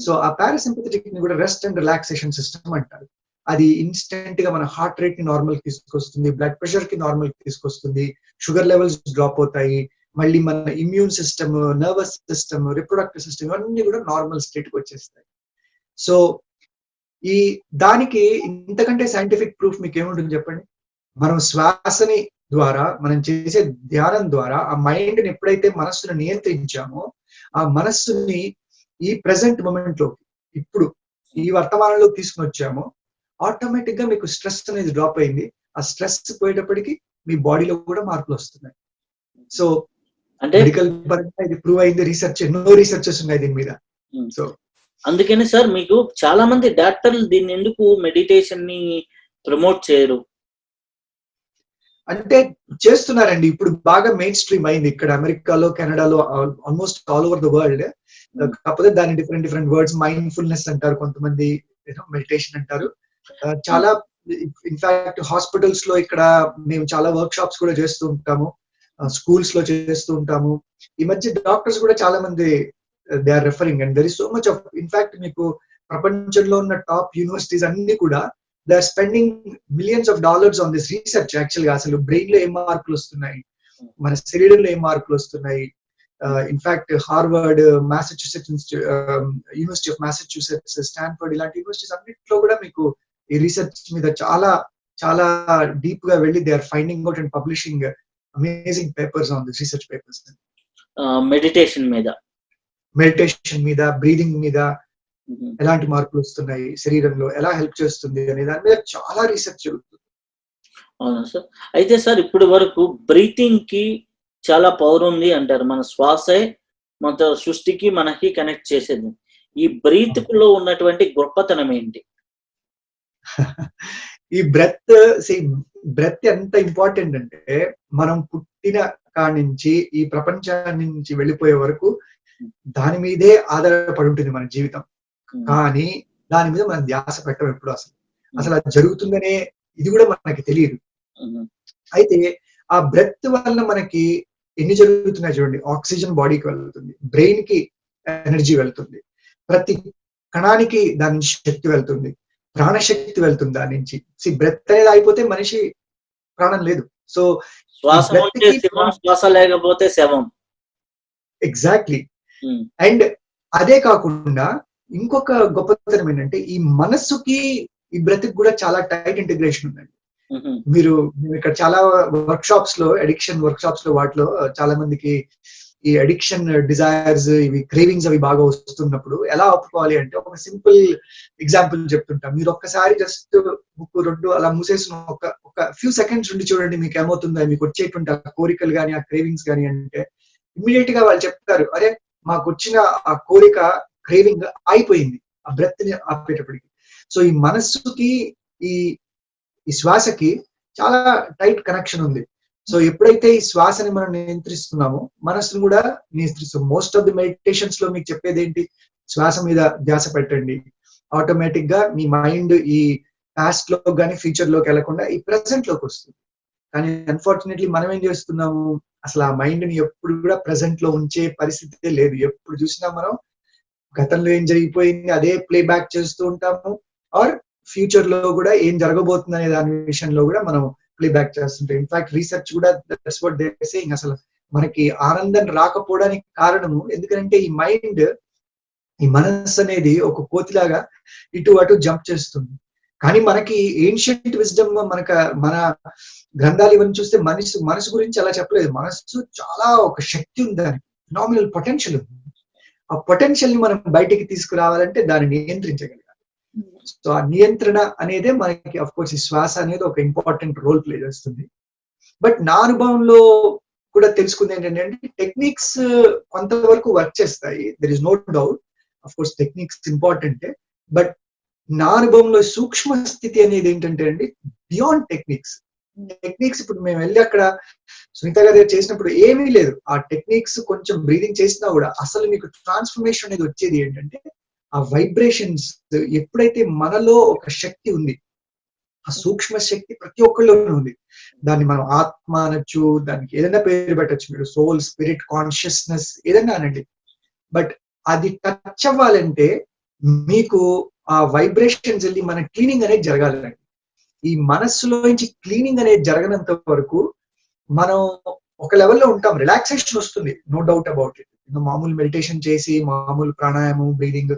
సో ఆ పారాసింపథెటిక్ ని కూడా రెస్ట్ అండ్ రిలాక్సేషన్ సిస్టమ్ అంటారు. అది ఇన్స్టెంట్ గా మన హార్ట్ రేట్ ని నార్మల్ తీసుకొస్తుంది, బ్లడ్ ప్రెషర్ కి నార్మల్ తీసుకొస్తుంది, షుగర్ లెవెల్స్ డ్రాప్ అవుతాయి, మళ్ళీ మన immune system, nervous system, reproductive system ఇవన్నీ కూడా నార్మల్ స్టేట్ కి వచ్చేస్తాయి. సో ఈ దానికి ఇంతకంటే సైంటిఫిక్ ప్రూఫ్ మీకు ఏముంటుంది చెప్పండి? మనం శ్వాసని ద్వారా మనం చేసే ధ్యానం ద్వారా ఆ మైండ్ ని ఎప్పుడైతే మనస్సును నియంత్రించామో ఆ మనస్సుని ఈ ప్రెసెంట్ మూమెంట్ లో ఇప్పుడు ఈ వర్తమానంలో తీసుకుని వచ్చామో ఆటోమేటిక్ గా మీకు స్ట్రెస్ అనేది డ్రాప్ అయింది. ఆ స్ట్రెస్ పోయేటప్పటికి మీ బాడీలో కూడా మార్పులు వస్తున్నాయి. సో అంటే మెడికల్ పరంగా ఇది ప్రూవ్ అయింది, రీసెర్చ్ ఎన్నో రీసెర్చెస్ ఉన్నాయి దీని మీద. సో అందుకని సార్ మీకు చాలా మంది డాక్టర్లు దీన్ని ఎందుకు మెడిటేషన్ ని ప్రమోట్ చేయరు? అంటే చేస్తున్నారండి, ఇప్పుడు బాగా మెయిన్ స్ట్రీమ్ అయింది ఇక్కడ అమెరికాలో, కెనడాలో, almost all over the world. కాకపోతే దాని డిఫరెంట్ వర్డ్స్, మైండ్ఫుల్నెస్ అంటారు కొంతమంది, మెడిటేషన్ అంటారు. చాలా ఇన్ఫాక్ట్ హాస్పిటల్స్ లో ఇక్కడ మేము చాలా వర్క్ షాప్స్ కూడా చేస్తూ ఉంటాము, స్కూల్స్ లో చేస్తూ ఉంటాము. ఈ మధ్య డాక్టర్స్ కూడా చాలా మంది they are referring and there is so much of, in fact మీకు ప్రపంచంలో ఉన్న టాప్ యూనివర్సిటీస్ అన్ని కూడా they are spending millions of dollars on this research. Actual గా అసలు బ్రెయిన్ లో ఏం మార్పులు వస్తున్నాయి, మన శరీరంలో ఏం మార్పులు వస్తున్నాయి. In fact Harvard, Massachusetts university of Massachusetts, Stanford ఇలాంటి యూనివర్సిటీస్ అన్నింటిలో కూడా మీకు ఈ రీసెర్చ్ మీద చాలా చాలా డీప్ గా వెళ్ళి they are finding out and publishing amazing papers on this research papers. Meditation మీద, బ్రీదింగ్ మీద ఎలాంటి మార్పులు వస్తున్నాయి, శరీరంలో ఎలా హెల్ప్ చేస్తుంది అనే దాని మీద చాలా రీసెర్చ్ జరుగుతుంది. అవునా సార్? అయితే సార్ ఇప్పటి వరకు బ్రీతింగ్ కి చాలా పవర్ ఉంది అంటారు. మన శ్వాసే మన సృష్టికి మనకి కనెక్ట్ చేసేది. ఈ బ్రీత్ లో ఉన్నటువంటి గొప్పతనం ఏంటి? ఈ బ్రెత్ ఎంత ఇంపార్టెంట్ అంటే మనం పుట్టిన కాడి నుంచి ఈ ప్రపంచాన్ని నుంచి వెళ్ళిపోయే వరకు దాని మీదే ఆధారపడి ఉంటుంది మన జీవితం. కానీ దాని మీద మనం ధ్యాస పెట్టం ఎప్పుడు. అసలు అది జరుగుతుందనే ఇది కూడా మనకి తెలియదు. అయితే ఆ బ్రెత్ వల్ల మనకి ఎన్ని జరుగుతున్నాయి చూడండి. ఆక్సిజన్ బాడీకి వెళ్తుంది, బ్రెయిన్ కి ఎనర్జీ వెళ్తుంది, ప్రతి కణానికి దాని నుంచి శక్తి వెళ్తుంది, ప్రాణశక్తి వెళ్తుంది దాని నుంచి. బ్రెత్ అనేది అయిపోతే మనిషి ప్రాణం లేదు. సో శ్వాస లేకపోతే శవం. ఎగ్జాక్ట్లీ. అండ్ అదే కాకుండా ఇంకొక గొప్పతనం ఏంటంటే ఈ మనస్సుకి ఈ బ్రతికి కూడా చాలా టైట్ ఇంటిగ్రేషన్ ఉందండి. మీరు ఇక్కడ చాలా వర్క్ షాప్స్ లో, అడిక్షన్ వర్క్ షాప్స్ లో వాటిలో చాలా మందికి ఈ అడిక్షన్ డిజైర్స్, ఇవి క్రేవింగ్స్ అవి బాగా వస్తున్నప్పుడు ఎలా ఆపుకోవాలి అంటే ఒక సింపుల్ ఎగ్జాంపుల్ చెప్తుంటా. మీరు ఒక్కసారి జస్ట్ ముక్కు రెండు అలా మూసేసిన ఒక ఫ్యూ సెకండ్స్ ఉండి చూడండి మీకు ఏమవుతుందో, మీకు వచ్చేటువంటి ఆ కోరికలు కానీ ఆ క్రేవింగ్స్ కానీ అంటే ఇమ్మీడియట్ గా వాళ్ళు చెప్తారు, అరే మాకు వచ్చిన ఆ కోరిక క్రేవింగ్ అయిపోయింది ఆ బ్రెత్ ని ఆపేటప్పటికి. సో ఈ మనస్సుకి ఈ ఈ శ్వాసకి చాలా టైట్ కనెక్షన్ ఉంది. సో ఎప్పుడైతే ఈ శ్వాసని మనం నియంత్రిస్తున్నామో మనస్సును కూడా నియంత్రిస్తాం. మోస్ట్ ఆఫ్ ది మెడిటేషన్స్ లో మీకు చెప్పేది ఏంటి, శ్వాస మీద ధ్యాస పెట్టండి. ఆటోమేటిక్ గా మీ మైండ్ ఈ పాస్ట్ లో కానీ ఫ్యూచర్ లోకి వెళ్లకుండా ఈ ప్రెసెంట్ లోకి వస్తుంది. కానీ అన్ఫార్చునేట్లీ మనం ఏం చేస్తున్నాము, అసలు ఆ మైండ్ ని ఎప్పుడు కూడా ప్రెసెంట్ లో ఉంచే పరిస్థితే లేదు. ఎప్పుడు చూసినా మనం గతంలో ఏం జరిగిపోయింది అదే ప్లే బ్యాక్ చేస్తూ ఉంటాము, ఆర్ ఫ్యూచర్ లో కూడా ఏం జరగబోతుంది అనే దాని విషయంలో కూడా మనం ప్లే బ్యాక్ చేస్తుంటాం. ఇన్ఫాక్ట్ రీసెర్చ్ కూడా that's what they are saying, అసలు మనకి ఆనందం రాకపోవడానికి కారణము ఎందుకంటే ఈ మైండ్, ఈ మనస్సు అనేది ఒక కోతిలాగా ఇటు అటు జంప్ చేస్తుంది. కానీ మనకి ఏన్షియంట్ విజ్డమ్ మన గ్రంథాలు ఇవన్నీ చూస్తే మనసు గురించి అలా చెప్పలేదు. మనస్సు చాలా ఒక శక్తి ఉంది, దానికి ఫినామినల్ పొటెన్షియల్ ఉంది. ఆ పొటెన్షియల్ ని మనం బయటికి తీసుకురావాలంటే దాన్ని నియంత్రించగలగాలి. సో ఆ నియంత్రణ అనేదే మనకి అఫ్ కోర్స్ ఈ శ్వాస అనేది ఒక ఇంపార్టెంట్ రోల్ ప్లే చేస్తుంది. బట్ నా అనుభవంలో కూడా తెలుసుకుంది ఏంటంటే టెక్నిక్స్ కొంతవరకు వర్క్ చేస్తాయి, there is no doubt. Of course techniques ఇంపార్టెంటే, బట్ నా అనుభవంలో సూక్ష్మ స్థితి అనేది ఏంటంటే అండి బియాండ్ టెక్నిక్స్. ఇప్పుడు మేము వెళ్ళి అక్కడ సునీత గారు చేసినప్పుడు ఏమీ లేదు, ఆ టెక్నిక్స్ కొంచెం బ్రీదింగ్ చేసినా కూడా అసలు మీకు ట్రాన్స్ఫర్మేషన్ అనేది వచ్చేది ఏంటంటే ఆ వైబ్రేషన్స్. ఎప్పుడైతే మనలో ఒక శక్తి ఉంది, ఆ సూక్ష్మ శక్తి ప్రతి ఒక్కళ్ళలోనూ ఉంది. దాన్ని మనం ఆత్మ అనొచ్చు, దానికి ఏదైనా పేరు పెట్టచ్చు, మీరు సోల్, స్పిరిట్, కాన్షియస్నెస్ ఏదైనా అనండి. బట్ అది టచ్ అవ్వాలంటే మీకు ఆ వైబ్రేషన్స్ వెళ్ళి మన క్లీనింగ్ అనేది జరగాలండి. ఈ మనస్సులో నుంచి క్లీనింగ్ అనేది జరగనంత వరకు మనం ఒక లెవెల్లో ఉంటాం, రిలాక్సేషన్ వస్తుంది, నో డౌట్ అబౌట్ ఇట్. మామూలు మెడిటేషన్ చేసి మామూలు ప్రాణాయామం, బ్రీదింగ్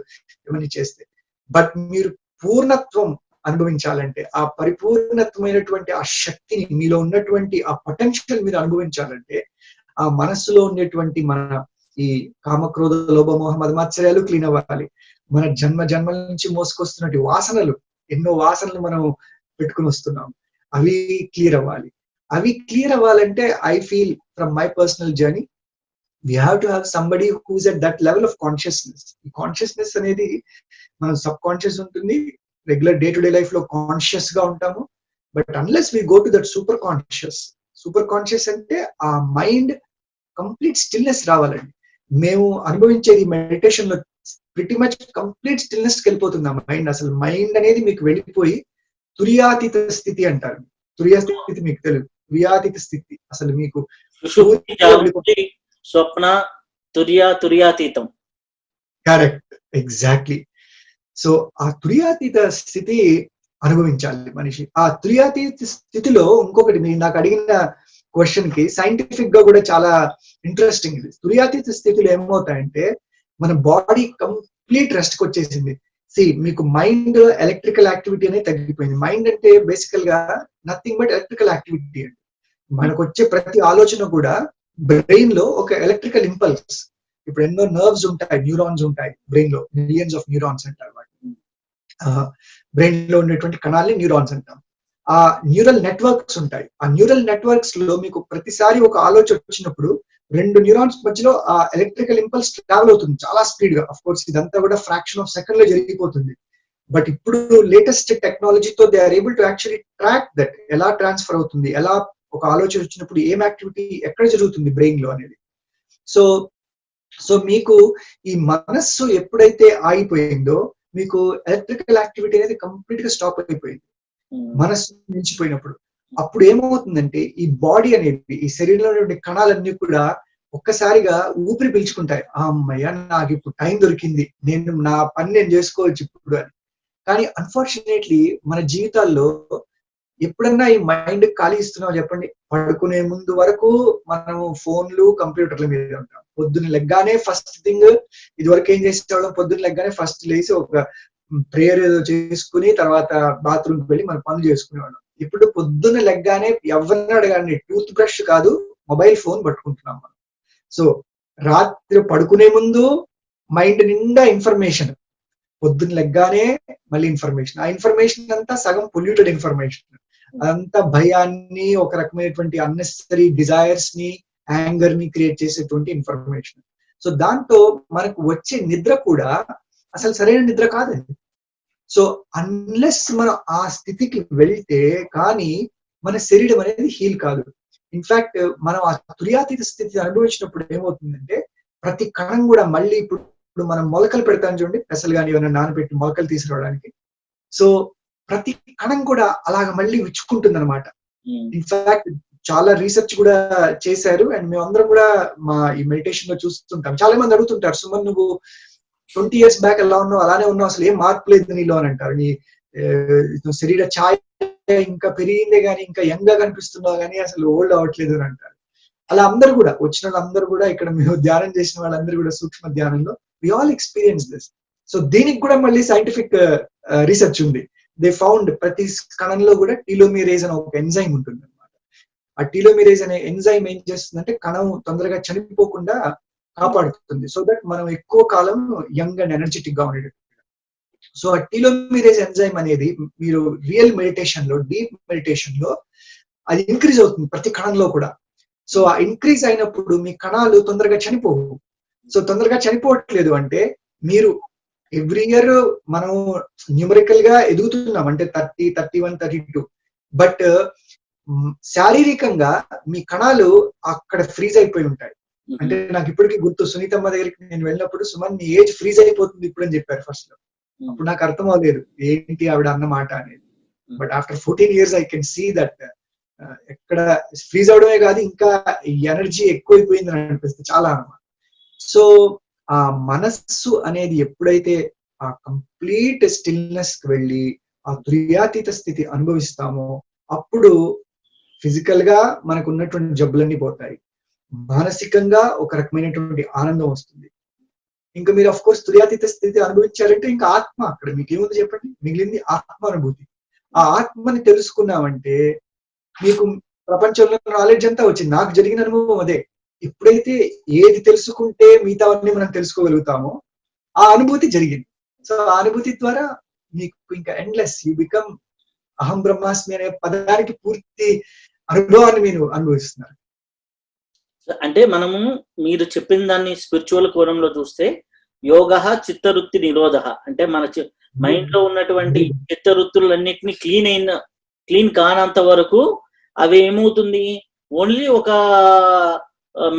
ఇవన్నీ చేస్తే. బట్ మీరు పూర్ణత్వం అనుభవించాలంటే, ఆ పరిపూర్ణత్వమైనటువంటి ఆ శక్తిని, మీలో ఉన్నటువంటి ఆ పొటెన్షియల్ మీరు అనుభవించాలంటే ఆ మనస్సులో ఉండేటువంటి మన ఈ కామక్రోధ లోభ మోహ మదమాత్సర్యాలు క్లీన్ అవ్వాలి. మన జన్మల నుంచి మోసుకొస్తున్నటువంటి వాసనలు, ఎన్నో వాసనలు మనం పెట్టుకుని వస్తున్నాం, అవి క్లియర్ అవ్వాలి. అవి క్లియర్ అవ్వాలంటే I feel from my personal journey we have to have somebody who is at that level of consciousness. ఈ కాన్షియస్నెస్ అనేది మనం సబ్ కాన్షియస్ ఉంటుంది, regular day to day life లో కాన్షియస్ గా ఉంటాము. But unless we go to that super conscious అంటే ఆ mind complete stillness రావాలండి. మేము అనుభవించేది మెడిటేషన్ లో ప్రిటీ మచ్ కంప్లీట్ స్టిల్నెస్ కి వెళ్ళిపోతుంది ఆ మైండ్. అసలు మైండ్ అనేది మీకు వెళ్ళిపోయి తుర్యాతీత స్థితి అంటారు. తుర్య స్థితి మీకు తెలుసు, తుర్యాతీత స్థితి అసలు మీకు స్వప్న తుర్యాతీతం. Correct, exactly. సో ఆ తుర్యాతీత స్థితి అనుభవించాలి మనిషి. ఆ తుర్యాతీత స్థితిలో ఇంకొకటి, మీరు నాకు అడిగిన క్వశ్చన్ కి సైంటిఫిక్ గా కూడా చాలా ఇంట్రెస్టింగ్ ఇది. తుర్యాతీత స్థితిలో ఏమవుతాయంటే మన బాడీ కంప్లీట్ రెస్ట్ కి వచ్చేసింది. మీకు మైండ్ ఎలక్ట్రికల్ యాక్టివిటీ అనేది తగ్గిపోయింది. మైండ్ అంటే బేసికల్ గా నథింగ్ బట్ ఎలక్ట్రికల్ యాక్టివిటీ అండి. మనకు వచ్చే ప్రతి ఆలోచన కూడా బ్రెయిన్ లో ఒక ఎలక్ట్రికల్ ఇంపల్స్. ఇప్పుడు ఎన్నో నర్వ్స్ ఉంటాయి, న్యూరాన్స్ ఉంటాయి బ్రెయిన్ లో, మిలియన్స్ ఆఫ్ న్యూరాన్స్ అంటారు వాటిని. బ్రెయిన్ లో ఉండేటువంటి కణాలని న్యూరాన్స్ అంటాం. ఆ న్యూరల్ నెట్వర్క్స్ ఉంటాయి. ఆ న్యూరల్ నెట్వర్క్స్ లో మీకు ప్రతిసారి ఒక ఆలోచన వచ్చినప్పుడు రెండు న్యూరాన్స్ మధ్యలో ఆ ఎలక్ట్రికల్ ఇంపల్స్ ట్రావెల్ అవుతుంది చాలా స్పీడ్ గా. అఫ్ కోర్స్ ఇదంతా కూడా ఫ్రాక్షన్ ఆఫ్ సెకండ్ లో జరిగిపోతుంది. బట్ ఇప్పుడు లేటెస్ట్ టెక్నాలజీతో they are able to actually track that, ఎలా ట్రాన్స్ఫర్ అవుతుంది, ఎలా ఒక ఆలోచన వచ్చినప్పుడు ఏం యాక్టివిటీ ఎక్కడ జరుగుతుంది బ్రెయిన్ లో అనేది. సో మీకు ఈ మనస్సు ఎప్పుడైతే ఆగిపోయిందో మీకు ఎలక్ట్రికల్ యాక్టివిటీ అనేది కంప్లీట్ గా స్టాప్ అయిపోయింది మనస్సు నిలిచిపోయినప్పుడు. అప్పుడు ఏమవుతుందంటే ఈ బాడీ అనేది, ఈ శరీరంలో ఉండే కణాలన్నీ కూడా ఒక్కసారిగా ఊపిరి పీల్చుకుంటాయి. అమ్మయ్య నాకు ఇప్పుడు టైం దొరికింది, నా పని నేను చేసుకోవచ్చు ఇప్పుడు అని. కానీ అన్ఫార్చునేట్లీ మన జీవితాల్లో ఎప్పుడన్నా ఈ మైండ్ ఖాళీ ఇస్తున్నావు చెప్పండి? పడుకునే ముందు వరకు మనము ఫోన్లు, కంప్యూటర్ల మీద ఉంటాం. పొద్దున్న లెగ్గానే ఫస్ట్ థింగ్ ఇదివరకు ఏం చేసేవాళ్ళం, పొద్దున్న లెగ్గానే ఫస్ట్ లేసి ఒక ప్రేయర్ ఏదో చేసుకుని తర్వాత బాత్రూమ్కి వెళ్ళి మన పనులు చేసుకునేవాళ్ళం. ఇప్పుడు పొద్దున్న లెగ్గానే ఎవరిని అడగండి, టూత్ బ్రష్ కాదు మొబైల్ ఫోన్ పట్టుకుంటున్నాం మనం. సో రాత్రి పడుకునే ముందు మైండ్ నిండా ఇన్ఫర్మేషన్, పొద్దున్న లెగ్గానే మళ్ళీ ఇన్ఫర్మేషన్. ఆ ఇన్ఫర్మేషన్ అంతా సగం పొల్యూటెడ్ ఇన్ఫర్మేషన్. అదంతా భయాన్ని, ఒక రకమైనటువంటి అన్నెసరీ డిజైర్స్ ని, యాంగర్ ని క్రియేట్ చేసేటువంటి ఇన్ఫర్మేషన్. సో దాంతో మనకు వచ్చే నిద్ర కూడా అసలు సరైన నిద్ర కాదండి. సో అన్లెస్ మనం ఆ స్థితికి వెళ్తే కానీ మన శరీరం అనేది హీల్ కాదు. ఇన్ఫాక్ట్ మనం ఆ తుర్యాతీత స్థితి అనుభవించినప్పుడు ఏమవుతుందంటే ప్రతి కణం కూడా మళ్ళీ ఇప్పుడు మనం మొలకలు పెడతాం చూడండి, పెసలు కానీ ఏమైనా నానబెట్టి మొలకలు తీసుకురావడానికి. సో ప్రతి కణం కూడా అలాగ మళ్ళీ విచ్చుకుంటుంది అనమాట. ఇన్ఫాక్ట్ చాలా రీసెర్చ్ కూడా చేశారు అండ్ మేమందరం కూడా మా ఈ మెడిటేషన్ లో చూస్తుంటాం. చాలా మంది అడుగుతుంటారు, సుమన్ నువ్వు 20 years బ్యాక్ ఎలా ఉన్నావు అలానే ఉన్నావు, అసలు ఏం మార్పు లేదు నీలో అని అంటారు. నీ శరీర ఛాయ ఇంకా పెరిగిందే గానీ ఇంకా యంగ్ గా కనిపిస్తున్నావు కానీ అసలు ఓల్డ్ అవ్వట్లేదు అని అంటారు. అలా అందరూ కూడా వచ్చిన వాళ్ళందరూ కూడా ఇక్కడ మేము ధ్యానం చేసిన వాళ్ళందరూ కూడా సూక్ష్మ ధ్యానంలో we all experience this. So దీనికి కూడా మళ్ళీ సైంటిఫిక్ రీసెర్చ్ ఉంది. దే ఫౌండ్ ప్రతి కణంలో కూడా టీలోమిరేజ్ అనే ఒక ఎంజైమ్ ఉంటుంది అనమాట. ఆ టీలోమిరేజ్ అనే ఎంజైమ్ ఏం చేస్తుందంటే కణం తొందరగా చనిపోకుండా కాపాడుతుంది, సో దట్ మనం ఎక్కువ కాలం యంగ్ అండ్ ఎనర్జెటిక్ గా ఉండేది. సో ఆ టీలోమిరేజ్ ఎంజైమ్ అనేది మీరు రియల్ మెడిటేషన్ లో, డీప్ మెడిటేషన్ లో అది ఇంక్రీజ్ అవుతుంది ప్రతి కణంలో కూడా. సో ఆ ఇంక్రీజ్ అయినప్పుడు మీ కణాలు తొందరగా చనిపోవు. సో తొందరగా చనిపోవట్లేదు అంటే మీరు ఎవ్రీ ఇయర్ మనం న్యూమరికల్ గా ఎదుగుతున్నాం అంటే 30, 31, 32. బట్ శారీరకంగా మీ కణాలు అక్కడ ఫ్రీజ్ అయిపోయి ఉంటాయి. అంటే నాకు ఇప్పటికీ గుర్తు, సునీతమ్మ దగ్గరికి నేను వెళ్ళినప్పుడు సుమన్ నీ ఏజ్ ఫ్రీజ్ అయిపోతుంది ఇప్పుడు అని చెప్పారు ఫస్ట్ లో. అప్పుడు నాకు అర్థం అవ్వలేదు ఏంటి ఆవిడ అన్న మాట అనేది. But after 14 years I can see that ఎక్కడ ఫ్రీజ్ అవడమే కాదు ఇంకా ఎనర్జీ ఎక్కువైపోయింది అని అనిపిస్తుంది చాలా అన్నమాట. సో ఆ మనస్సు అనేది ఎప్పుడైతే ఆ కంప్లీట్ స్టిల్నెస్ కి వెళ్ళి ఆ తుర్యాతీత స్థితి అనుభవిస్తామో అప్పుడు ఫిజికల్ గా మనకు ఉన్నటువంటి జబ్బులన్నీ పోతాయి, మానసికంగా ఒక రకమైనటువంటి ఆనందం వస్తుంది. ఇంకా మీరు అఫ్ కోర్స్ తుర్యాతీత స్థితి అనుభవించారంటే ఇంకా ఆత్మ అక్కడ మీకు ఏముంది చెప్పండి, మిగిలింది ఆత్మానుభూతి. ఆ ఆత్మని తెలుసుకున్నామంటే మీకు ప్రపంచంలో నాలెడ్జ్ అంతా వచ్చింది. నాకు జరిగిన అనుభవం అదే. ఎప్పుడైతే ఏది తెలుసుకుంటే మిగతావన్నీ మనం తెలుసుకోగలుగుతామో ఆ అనుభూతి జరిగింది. సో ఆ అనుభూతి ద్వారా మీకు ఇంకా ఎండ్లెస్ యూ బికమ్ అహం బ్రహ్మాస్మి అనే పదానికి పూర్తి అనుభవాన్ని మీరు అనుభవిస్తున్నారు. అంటే మనము మీరు చెప్పిన దాన్ని స్పిరిచువల్ కోణంలో చూస్తే యోగ చిత్తవృత్తి నిరోధ అంటే మన మైండ్ లో ఉన్నటువంటి చిత్తవృత్తులన్నిటిని క్లీన్ కానంత వరకు అవి ఏమవుతుంది, ఓన్లీ ఒక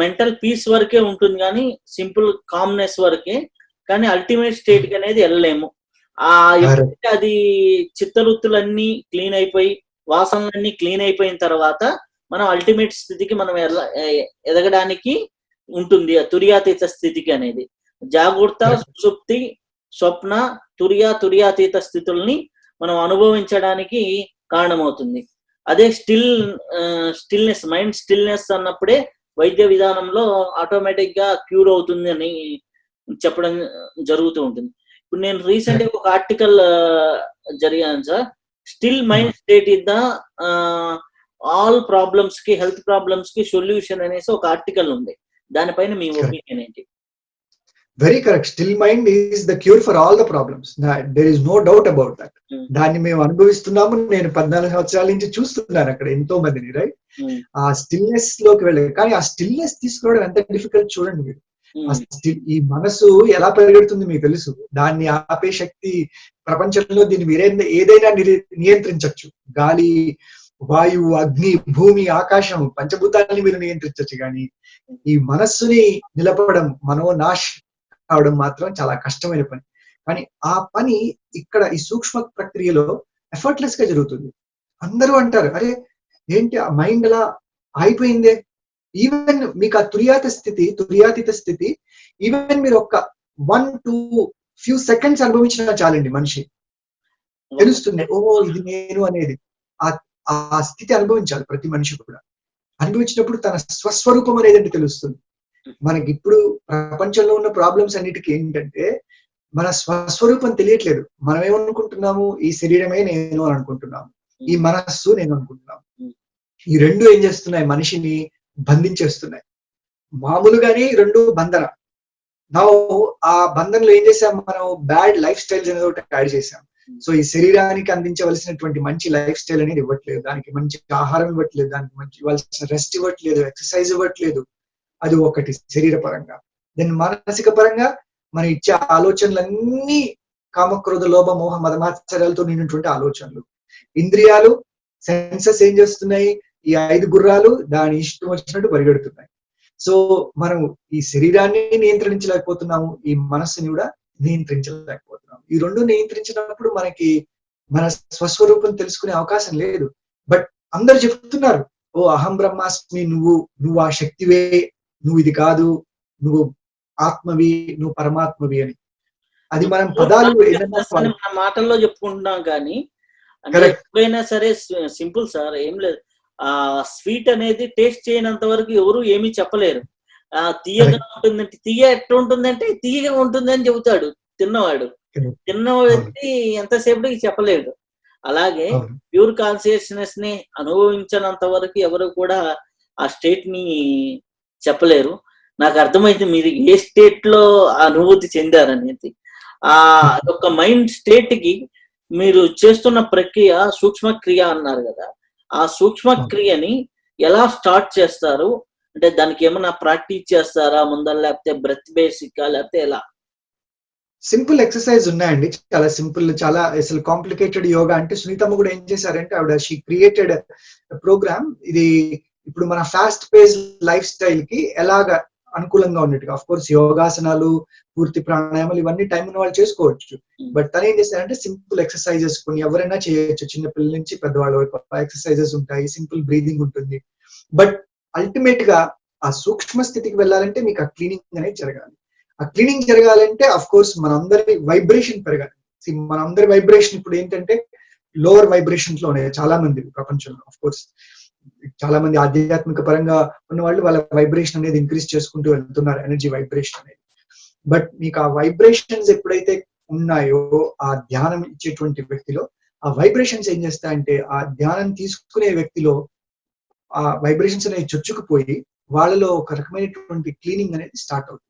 మెంటల్ పీస్ వరకే ఉంటుంది కానీ సింపుల్ కామ్నెస్ వరకే, కానీ అల్టిమేట్ స్టేట్ కి అనేది వెళ్ళలేము. ఎప్పుడైతే అది చిత్తవృత్తులన్నీ క్లీన్ అయిపోయి వాసనలన్నీ క్లీన్ అయిపోయిన తర్వాత మనం అల్టిమేట్ స్థితికి మనం ఎదగడానికి ఉంటుంది ఆ తుర్యాతీత స్థితికి అనేది. జాగృత, సుషుప్తి, స్వప్న, తుర్యాతీత స్థితుల్ని మనం అనుభవించడానికి కారణమవుతుంది. అదే స్టిల్నెస్, మైండ్ స్టిల్నెస్ అన్నప్పుడే వైద్య విధానంలో ఆటోమేటిక్ గా క్యూర్ అవుతుంది అని చెప్పడం జరుగుతూ ఉంటుంది. ఇప్పుడు నేను రీసెంట్ గా ఒక ఆర్టికల్ జరిగాను sir, still mind state is the all problems కి, హెల్త్ ప్రాబ్లమ్స్ కి సొల్యూషన్ అనేసి ఒక ఆర్టికల్ ఉంది. దానిపైన మీ ఒపీనియన్ ఏంటి? Very correct. Still mind is the cure for all the problems. There is no doubt about that. దాన్ని మేము అనుభవిస్తున్నాము. నేను 14 సంవత్సరాల నుంచి చూస్తున్నాను అక్కడ ఎంతో మందిని, రైట్? ఆ స్టిల్నెస్ లోకి వెళ్ళాలి. కానీ ఆ స్టిల్నెస్ తీసుకోవడం ఎంత డిఫికల్ట్ చూడండి మీరు. ఈ మనసు ఎలా పరిగెడుతుంది మీకు తెలుసు. దాన్ని ఆపే శక్తి ప్రపంచంలో దీన్ని ఏదైనా నియంత్రించవచ్చు. గాలి, వాయువు, అగ్ని, భూమి, ఆకాశం, పంచభూతాలని మీరు నియంత్రించవచ్చు. కానీ ఈ మనస్సుని నిలపడం, మనోనాశ్ అవడం మాత్రం చాలా కష్టమైన పని. కానీ ఆ పని ఇక్కడ ఈ సూక్ష్మ ప్రక్రియలో ఎఫర్ట్లెస్ గా జరుగుతుంది. అందరూ అంటారు, అరే ఏంటి ఆ మైండ్ అలా అయిపోయిందే. ఈవెన్ మీకు ఆ తుర్యాతీత స్థితి ఈవెన్ మీరు ఒక 1-2 few seconds అనుభవించినా చాలండి, మనిషి తెలుస్తుంది ఓ ఇది నేను అనేది. ఆ స్థితి అనుభవించాలి ప్రతి మనిషి కూడా. అనుభవించినప్పుడు తన స్వస్వరూపం అనేది తెలుస్తుంది. మనకి ఇప్పుడు ప్రపంచంలో ఉన్న ప్రాబ్లమ్స్ అన్నిటికీ ఏంటంటే మన స్వస్వరూపం తెలియట్లేదు. మనం ఏమనుకుంటున్నాము, ఈ శరీరమే నేను అని అనుకుంటున్నాము, ఈ మనస్సు నేను అనుకుంటున్నాము. ఈ రెండు ఏం చేస్తున్నాయి, మనిషిని బంధించేస్తున్నాయి. మామూలుగానే రెండు బంధన. నా ఆ బంధంలో ఏం చేసాం, మనం బ్యాడ్ లైఫ్ స్టైల్స్ అనేది ఒకటి యాడ్ చేసాం. సో ఈ శరీరానికి అందించవలసినటువంటి మంచి లైఫ్ స్టైల్ అనేది ఇవ్వట్లేదు, దానికి మంచి ఆహారం ఇవ్వట్లేదు, దానికి మంచి ఇవ్వాల్సిన రెస్ట్ ఇవ్వట్లేదు, ఎక్సర్సైజ్ ఇవ్వట్లేదు. అది ఒకటి శరీర పరంగా. దెన్ మానసిక పరంగా మనం ఇచ్చే ఆలోచనలన్నీ కామక్రోధ లోభ మోహ మదమాత్సర్యాలతో నిండినటువంటి ఆలోచనలు. ఇంద్రియాలు సెన్సెస్ ఏం చేస్తున్నాయి, ఈ 5 గుర్రాలు దాని ఇష్టం వచ్చినట్టు పరిగెడుతున్నాయి. సో మనం ఈ శరీరాన్ని నియంత్రించలేకపోతున్నాము, ఈ మనస్సుని కూడా నియంత్రించలేకపోతున్నాము. ఈ రెండు నియంత్రించినప్పుడు మనకి మన స్వస్వరూపం తెలుసుకునే అవకాశం లేదు. బట్ అందరు చెప్తున్నారు, ఓ అహం బ్రహ్మాస్మి, నువ్వు ఆ శక్తివే, నువ్వు ఇది కాదు, నువ్వు ఆత్మవి, నువ్వు పరమాత్మవి అని. అది మనం పదాలు మన మాటల్లో చెప్పుకుంటున్నాం కానీ అంటే ఎప్పుడైనా సరే సింపుల్ సార్, ఏం లేదు. ఆ స్వీట్ అనేది టేస్ట్ చేయనంత వరకు ఎవరు ఏమీ చెప్పలేరు. ఆ తీయగా ఉంటుందంటే ఎట్లా ఉంటుందంటే తీయగా ఉంటుంది అని చెబుతాడు తిన్నవాడు. తిన్న వ్యక్తి ఎంతసేపటికి చెప్పలేడు. అలాగే ప్యూర్ కాన్షియస్నెస్ ని అనుభవించినంత వరకు ఎవరు కూడా ఆ స్టేట్ ని చెప్పలేరు. నాకు అర్థమైంది మీరు ఏ స్టేట్ లో అనుభూతి చెందారనేది. ఆ యొక్క మైండ్ స్టేట్ కి మీరు చేస్తున్న ప్రక్రియ సూక్ష్మ క్రియ అన్నారు కదా, ఆ సూక్ష్మ క్రియని ఎలా స్టార్ట్ చేస్తారు? అంటే దానికి ఏమైనా ప్రాక్టీస్ చేస్తారా ముందర, లేకపోతే బ్రెత్ బేసిక్, లేకపోతే ఎలా? సింపుల్ ఎక్సర్సైజ్ ఉన్నాయండి, చాలా సింపుల్, చాలా అసలు కాంప్లికేటెడ్ యోగా అంటే సునీతమ్మ కూడా ఏం చేశారంటే ఆవిడ షీ క్రియేటెడ్ ప్రోగ్రామ్. ఇది ఇప్పుడు మన ఫాస్ట్ పేస్ లైఫ్ స్టైల్ కి ఎలాగా అనుకూలంగా ఉన్నట్టుగా. ఆఫ్ కోర్స్ యోగాసనాలు, పూర్తి ప్రాణాయామాలు ఇవన్నీ టైం ఉన్న వాళ్ళు చేసుకోవచ్చు. బట్ తను ఏం చేశారంటే సింపుల్ ఎక్సర్సైజెస్ కొన్ని ఎవరైనా చేయొచ్చు, చిన్న పిల్లల నుంచి పెద్దవాళ్ళ వరకు ఎక్సర్సైజెస్ ఉంటాయి, సింపుల్ బ్రీదింగ్ ఉంటుంది. బట్ అల్టిమేట్ గా ఆ సూక్ష్మ స్థితికి వెళ్ళాలంటే మీకు ఆ క్లీనింగ్ అనేది జరగాలి. ఆ క్లీనింగ్ జరగాలంటే అఫ్ కోర్స్ మనందరి వైబ్రేషన్ పెరగాలి. మనందరి వైబ్రేషన్ ఇప్పుడు ఏంటంటే లోవర్ వైబ్రేషన్స్ లో ఉన్నాయి చాలా మంది ప్రపంచంలో. అఫ్ కోర్స్ చాలా మంది ఆధ్యాత్మిక పరంగా ఉన్న వాళ్ళు వాళ్ళ వైబ్రేషన్ అనేది ఇంక్రీజ్ చేసుకుంటూ వెళ్తున్నారు, ఎనర్జీ వైబ్రేషన్ అనేది. బట్ మీకు ఆ వైబ్రేషన్స్ ఎప్పుడైతే ఉన్నాయో ఆ ధ్యానం ఇచ్చేటువంటి వ్యక్తిలో ఆ వైబ్రేషన్స్ ఏం చేస్తాయంటే ఆ ధ్యానం తీసుకునే వ్యక్తిలో ఆ వైబ్రేషన్స్ అనేవి చొచ్చుకుపోయి వాళ్ళలో ఒక రకమైనటువంటి క్లీనింగ్ అనేది స్టార్ట్ అవుతుంది.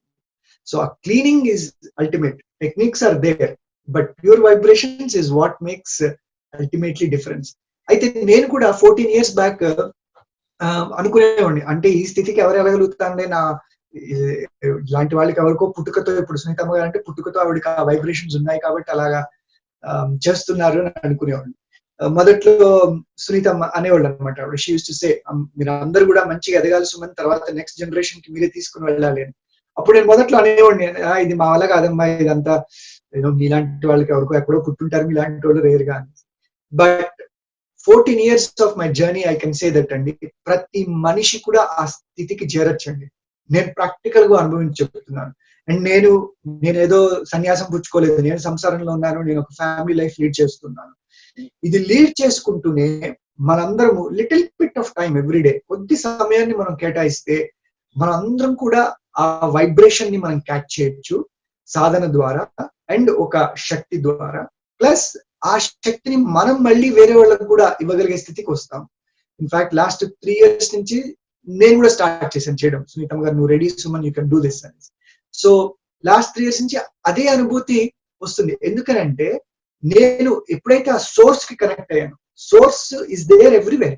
సో ఆ cleaning is ultimate. Techniques are there, but pure vibrations is what makes ultimately difference. అయితే నేను కూడా 14 years బ్యాక్ అనుకునేవాడిని, అంటే ఈ స్థితికి ఎవరు వెళ్ళగలుగుతాండే, నా ఇలాంటి వాళ్ళకి ఎవరికో పుట్టుకతో, ఇప్పుడు సునీతమ్మ గారు అంటే పుట్టుకతో ఆవిడకి ఆ వైబ్రేషన్స్ ఉన్నాయి కాబట్టి అలాగా చేస్తున్నారు అని అనుకునేవాడిని. మొదట్లో సునీతమ్మ అనేవాళ్ళు అనమాట, ఆవిడ షీ యూజ్డ్ టు సే, మీరు అందరూ కూడా మంచిగా ఎదగాలి సుమన్, తర్వాత నెక్స్ట్ జనరేషన్ కి మీరే తీసుకుని వెళ్ళాలి అని. అప్పుడు నేను మొదట్లో అనేవాడిని, ఇది మా వల్ల కాదమ్మా, ఇదంతా మీలాంటి వాళ్ళకి ఎవరికో ఎక్కడో పుట్టుంటారు, మీలాంటి వాళ్ళు రేర్ గా. But 14 years of my journey I can say that అండి, ప్రతి మనిషి కూడా ఆ స్థితికి చేరొచ్చండి. నేను ప్రాక్టికల్ గా అనుభవించి చెప్తున్నాను. అండ్ నేను ఏదో సన్యాసం పుచ్చుకోలేదు, నేను సంసారంలో ఉన్నాను, నేను ఒక ఫ్యామిలీ లైఫ్ లీడ్ చేస్తున్నాను. ఇది లీడ్ చేసుకుంటూనే మనందరము little bit of time everyday, కొద్ది సమయాన్ని మనం కేటాయిస్తే మనందరం కూడా ఆ వైబ్రేషన్ ని మనం క్యాచ్ చేయొచ్చు సాధన ద్వారా అండ్ ఒక శక్తి ద్వారా. ప్లస్ ఆ శక్తిని మనం మళ్ళీ వేరే వాళ్ళకు కూడా ఇవ్వగలిగే స్థితికి వస్తాం. ఇన్ఫాక్ట్ లాస్ట్ 3 years నుంచి నేను కూడా స్టార్ట్ చేశాను చేయడం. సునీతమ్మ గారు, నువ్వు ready Suman, you can do this అని. సో లాస్ట్ 3 years నుంచి అదే అనుభూతి వస్తుంది. ఎందుకనంటే నేను ఎప్పుడైతే ఆ సోర్స్ కి కనెక్ట్ అయ్యాను, సోర్స్ ఇస్ దేర్ ఎవ్రీవేర్,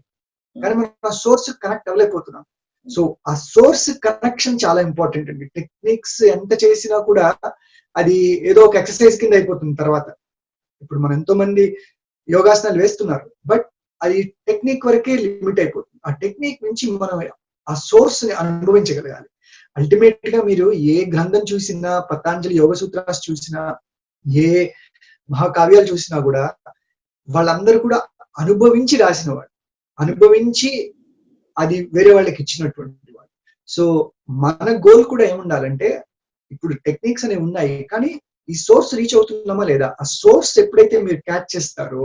కానీ మనం ఆ సోర్స్ కనెక్ట్ అవ్వలేకపోతున్నాం. సో ఆ సోర్స్ కనెక్షన్ చాలా ఇంపార్టెంట్ అండి. టెక్నిక్స్ ఎంత చేసినా కూడా అది ఏదో ఒక ఎక్సర్సైజ్ కింద అయిపోతుంది తర్వాత. ఇప్పుడు మనం ఎంతో మంది యోగాసనాలు వేస్తున్నారు, బట్ అది టెక్నిక్ వరకే లిమిట్ అయిపోతుంది. ఆ టెక్నిక్ నుంచి మనం ఆ సోర్స్ ని అనుభవించగలగాలి. అల్టిమేట్ గా మీరు ఏ గ్రంథం చూసినా, పతాంజలి యోగ సూత్రాస్ చూసినా, ఏ మహాకావ్యాలు చూసినా కూడా వాళ్ళందరూ కూడా అనుభవించి రాసిన వాళ్ళు, అనుభవించి అది వేరే వాళ్ళకి ఇచ్చినటువంటి వాళ్ళు. సో మన గోల్ కూడా ఏముండాలంటే, ఇప్పుడు టెక్నిక్స్ అనేవి ఉన్నాయి, కానీ ఈ సోర్స్ రీచ్ అవుతున్నామా లేదా? ఆ సోర్స్ ఎప్పుడైతే మీరు క్యాచ్ చేస్తారో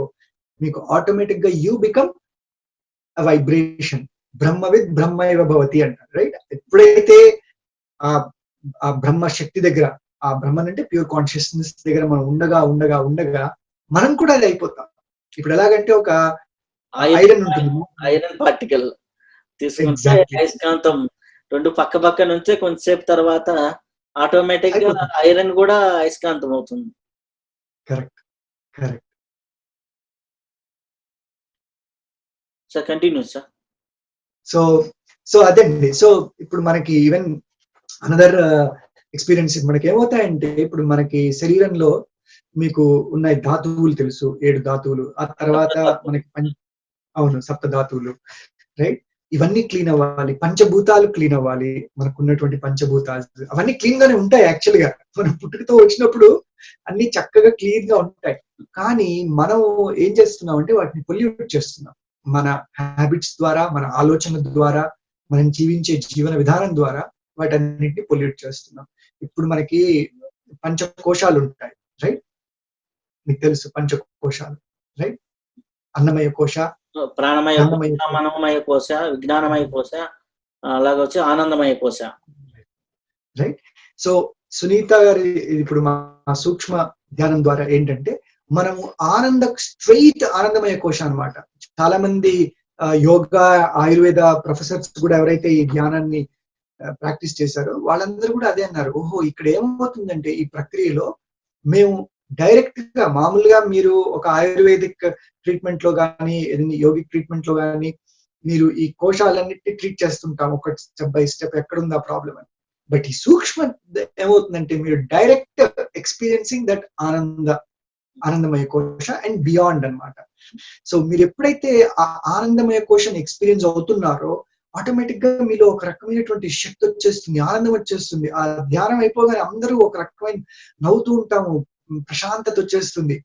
మీకు ఆటోమేటిక్ గా యూ బికమ్ వైబ్రేషన్. బ్రహ్మవిద్ బ్రహ్మైవ భవతి అంటారు, రైట్? ఎప్పుడైతే ఆ ఆ బ్రహ్మ శక్తి దగ్గర, ఆ బ్రహ్మన్ అంటే ప్యూర్ కాన్షియస్నెస్ దగ్గర మనం ఉండగా ఉండగా ఉండగా మనం కూడా అది అయిపోతాం. ఇప్పుడు ఎలాగంటే ఒక ఐరన్ ఉంటుంది. ఐరన్ పార్టికల్ తీసుకుంటే ఎగ్జాక్ట్లీ. అయస్కాంతం రెండు పక్క పక్క నుంచే కొంతసేపు తర్వాత ఆటోమేటిక్ గా అయిపోతుంది. ఐరన్ కూడా అయస్కాంతం అవుతుంది. Correct, correct. Sir continue sir. So so అదండి. సో ఇప్పుడు మనకి ఈవెన్ అనదర్ ఎక్స్పీరియన్స్ మనకి ఏమవుతాయంటే, ఇప్పుడు మనకి శరీరంలో మీకు ఉన్న ధాతువులు తెలుసు, 7 ధాతువులు. ఆ తర్వాత మనకి అవును, సప్త ధాతువులు, రైట్? ఇవన్నీ క్లీన్ అవ్వాలి, పంచభూతాలు క్లీన్ అవ్వాలి. మనకున్నటువంటి పంచభూతాలు అవన్నీ క్లీన్ గానే ఉంటాయి యాక్చువల్ గా. మనం పుట్టుకతో వచ్చినప్పుడు అన్ని చక్కగా క్లీన్ గా ఉంటాయి. కానీ మనం ఏం చేస్తున్నాం అంటే వాటిని పొల్యూట్ చేస్తున్నాం. మన హ్యాబిట్స్ ద్వారా, మన ఆలోచన ద్వారా, మనం జీవించే జీవన విధానం ద్వారా వాటన్నిటిని పొల్యూట్ చేస్తున్నాం. ఇప్పుడు మనకి పంచకోశాలు ఉంటాయి, రైట్? మీకు తెలుసు పంచకోశాలు, రైట్? అన్నమయ కోశ, ప్రాణమయ కోశ, ప్రాణమయ కోశ, మనోమయ కోశ, విజ్ఞానమయ కోశ, అలాగే వచ్చి ఆనందమయ కోశ. రైట్? సో సునీత గారి ఇప్పుడు మా సూక్ష్మ ధ్యానం ద్వారా ఏంటంటే మనము స్ట్రైట్ ఆనందమయ కోశ అన్నమాట. చాలా మంది యోగా, ఆయుర్వేద ప్రొఫెసర్స్ కూడా ఎవరైతే ఈ ధ్యానాన్ని ప్రాక్టీస్ చేశారో వాళ్ళందరూ కూడా అదే అన్నారు. ఓహో, ఇక్కడ ఏమవుతుందంటే ఈ ప్రక్రియలో మేము డైరెక్ట్ గా, మామూలుగా మీరు ఒక ఆయుర్వేదిక్ ట్రీట్మెంట్ లో కానీ, యోగిక్ ట్రీట్మెంట్ లో కానీ మీరు ఈ కోశాలన్నిటిని ట్రీట్ చేస్తుంటాం ఒక స్టెప్ బై స్టెప్, ఎక్కడుంది ఆ ప్రాబ్లం అని. బట్ ఈ సూక్ష్మ ఏమవుతుందంటే మీరు డైరెక్ట్ ఎక్స్పీరియన్సింగ్ దట్ ఆనందమయ కోశ అండ్ బియాండ్ అన్నమాట. సో మీరు ఎప్పుడైతే ఆ ఆనందమయ కోశాన్ని ఎక్స్పీరియన్స్ అవుతున్నారో ఆటోమేటిక్ గా మీలో ఒక రకమైనటువంటి శక్తి వచ్చేస్తుంది, ఆనందం వచ్చేస్తుంది. ఆ ధ్యానం అయిపోగానే అందరూ ఒక రకమైన నవ్వుతూ ఉంటాము, ప్రశాంతత వచ్చేస్తుంది.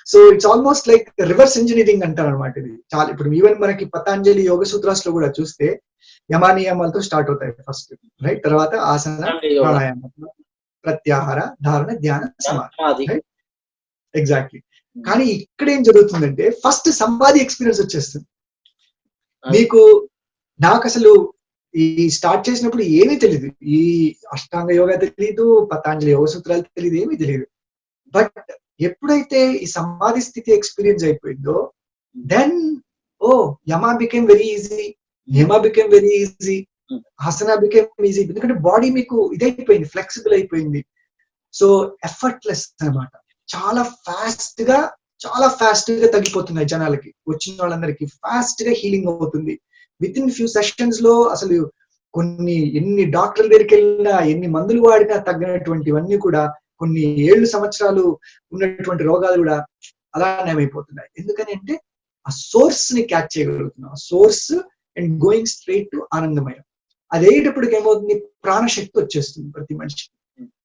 So it's almost like reverse engineering అంటారు అనమాట ఇది. చాలా ఇప్పుడు ఈవెన్ మనకి పతాంజలి యోగ సూత్రాస్ లో కూడా చూస్తే యమానియమాలతో స్టార్ట్ అవుతాయి ఫస్ట్, రైట్? తర్వాత ఆసన, ప్రాణాయామ, ప్రత్యాహార, ధారణ, ధ్యాన, సమాధి, రైట్? ఎగ్జాక్ట్లీ. కానీ ఇక్కడ ఏం జరుగుతుందంటే ఫస్ట్ సమాధి ఎక్స్పీరియన్స్ వచ్చేస్తుంది మీకు. నాకు అసలు ఈ స్టార్ట్ చేసినప్పుడు ఏమీ తెలియదు, ఈ అష్టాంగ యోగా తెలియదు, పతాంజలి యోగ సూత్రాలు తెలియదు, ఏమీ తెలియదు. బట్ ఎప్పుడైతే ఈ సమాధి స్థితి ఎక్స్పీరియన్స్ అయిపోయిందో దెన్ యమా బికేమ్ వెరీ ఈజీ, నియమ బికేమ్ వెరీ ఈజీ, ఆసన బికేమ్ ఈజీ. ఎందుకంటే బాడీ మీకు ఇదైపోయింది, ఫ్లెక్సిబుల్ అయిపోయింది. సో ఎఫర్ట్లెస్ అన్నమాట. చాలా ఫాస్ట్ గా తగ్గిపోతున్నాయి జనాలకి, వచ్చిన వాళ్ళందరికీ ఫాస్ట్ గా హీలింగ్ అవుతుంది. విత్ ఇన్ ఫ్యూ సెషన్స్ లో అసలు ఎన్ని డాక్టర్ల దగ్గరికి వెళ్ళినా, ఎన్ని మందులు వాడినా తగ్గినటువంటివన్నీ కూడా కొన్ని ఏళ్ళు సంవత్సరాలు ఉన్నటువంటి రోగాలు కూడా అలా నయమైపోతున్నాయి. ఎందుకని అంటే ఆ సోర్స్ ని క్యాచ్ చేయగలుగుతున్నాం, source and going straight to ఆనందమయం. అదేటప్పటికి ఏమవుతుంది, ప్రాణశక్తి వచ్చేస్తుంది ప్రతి మనిషికి.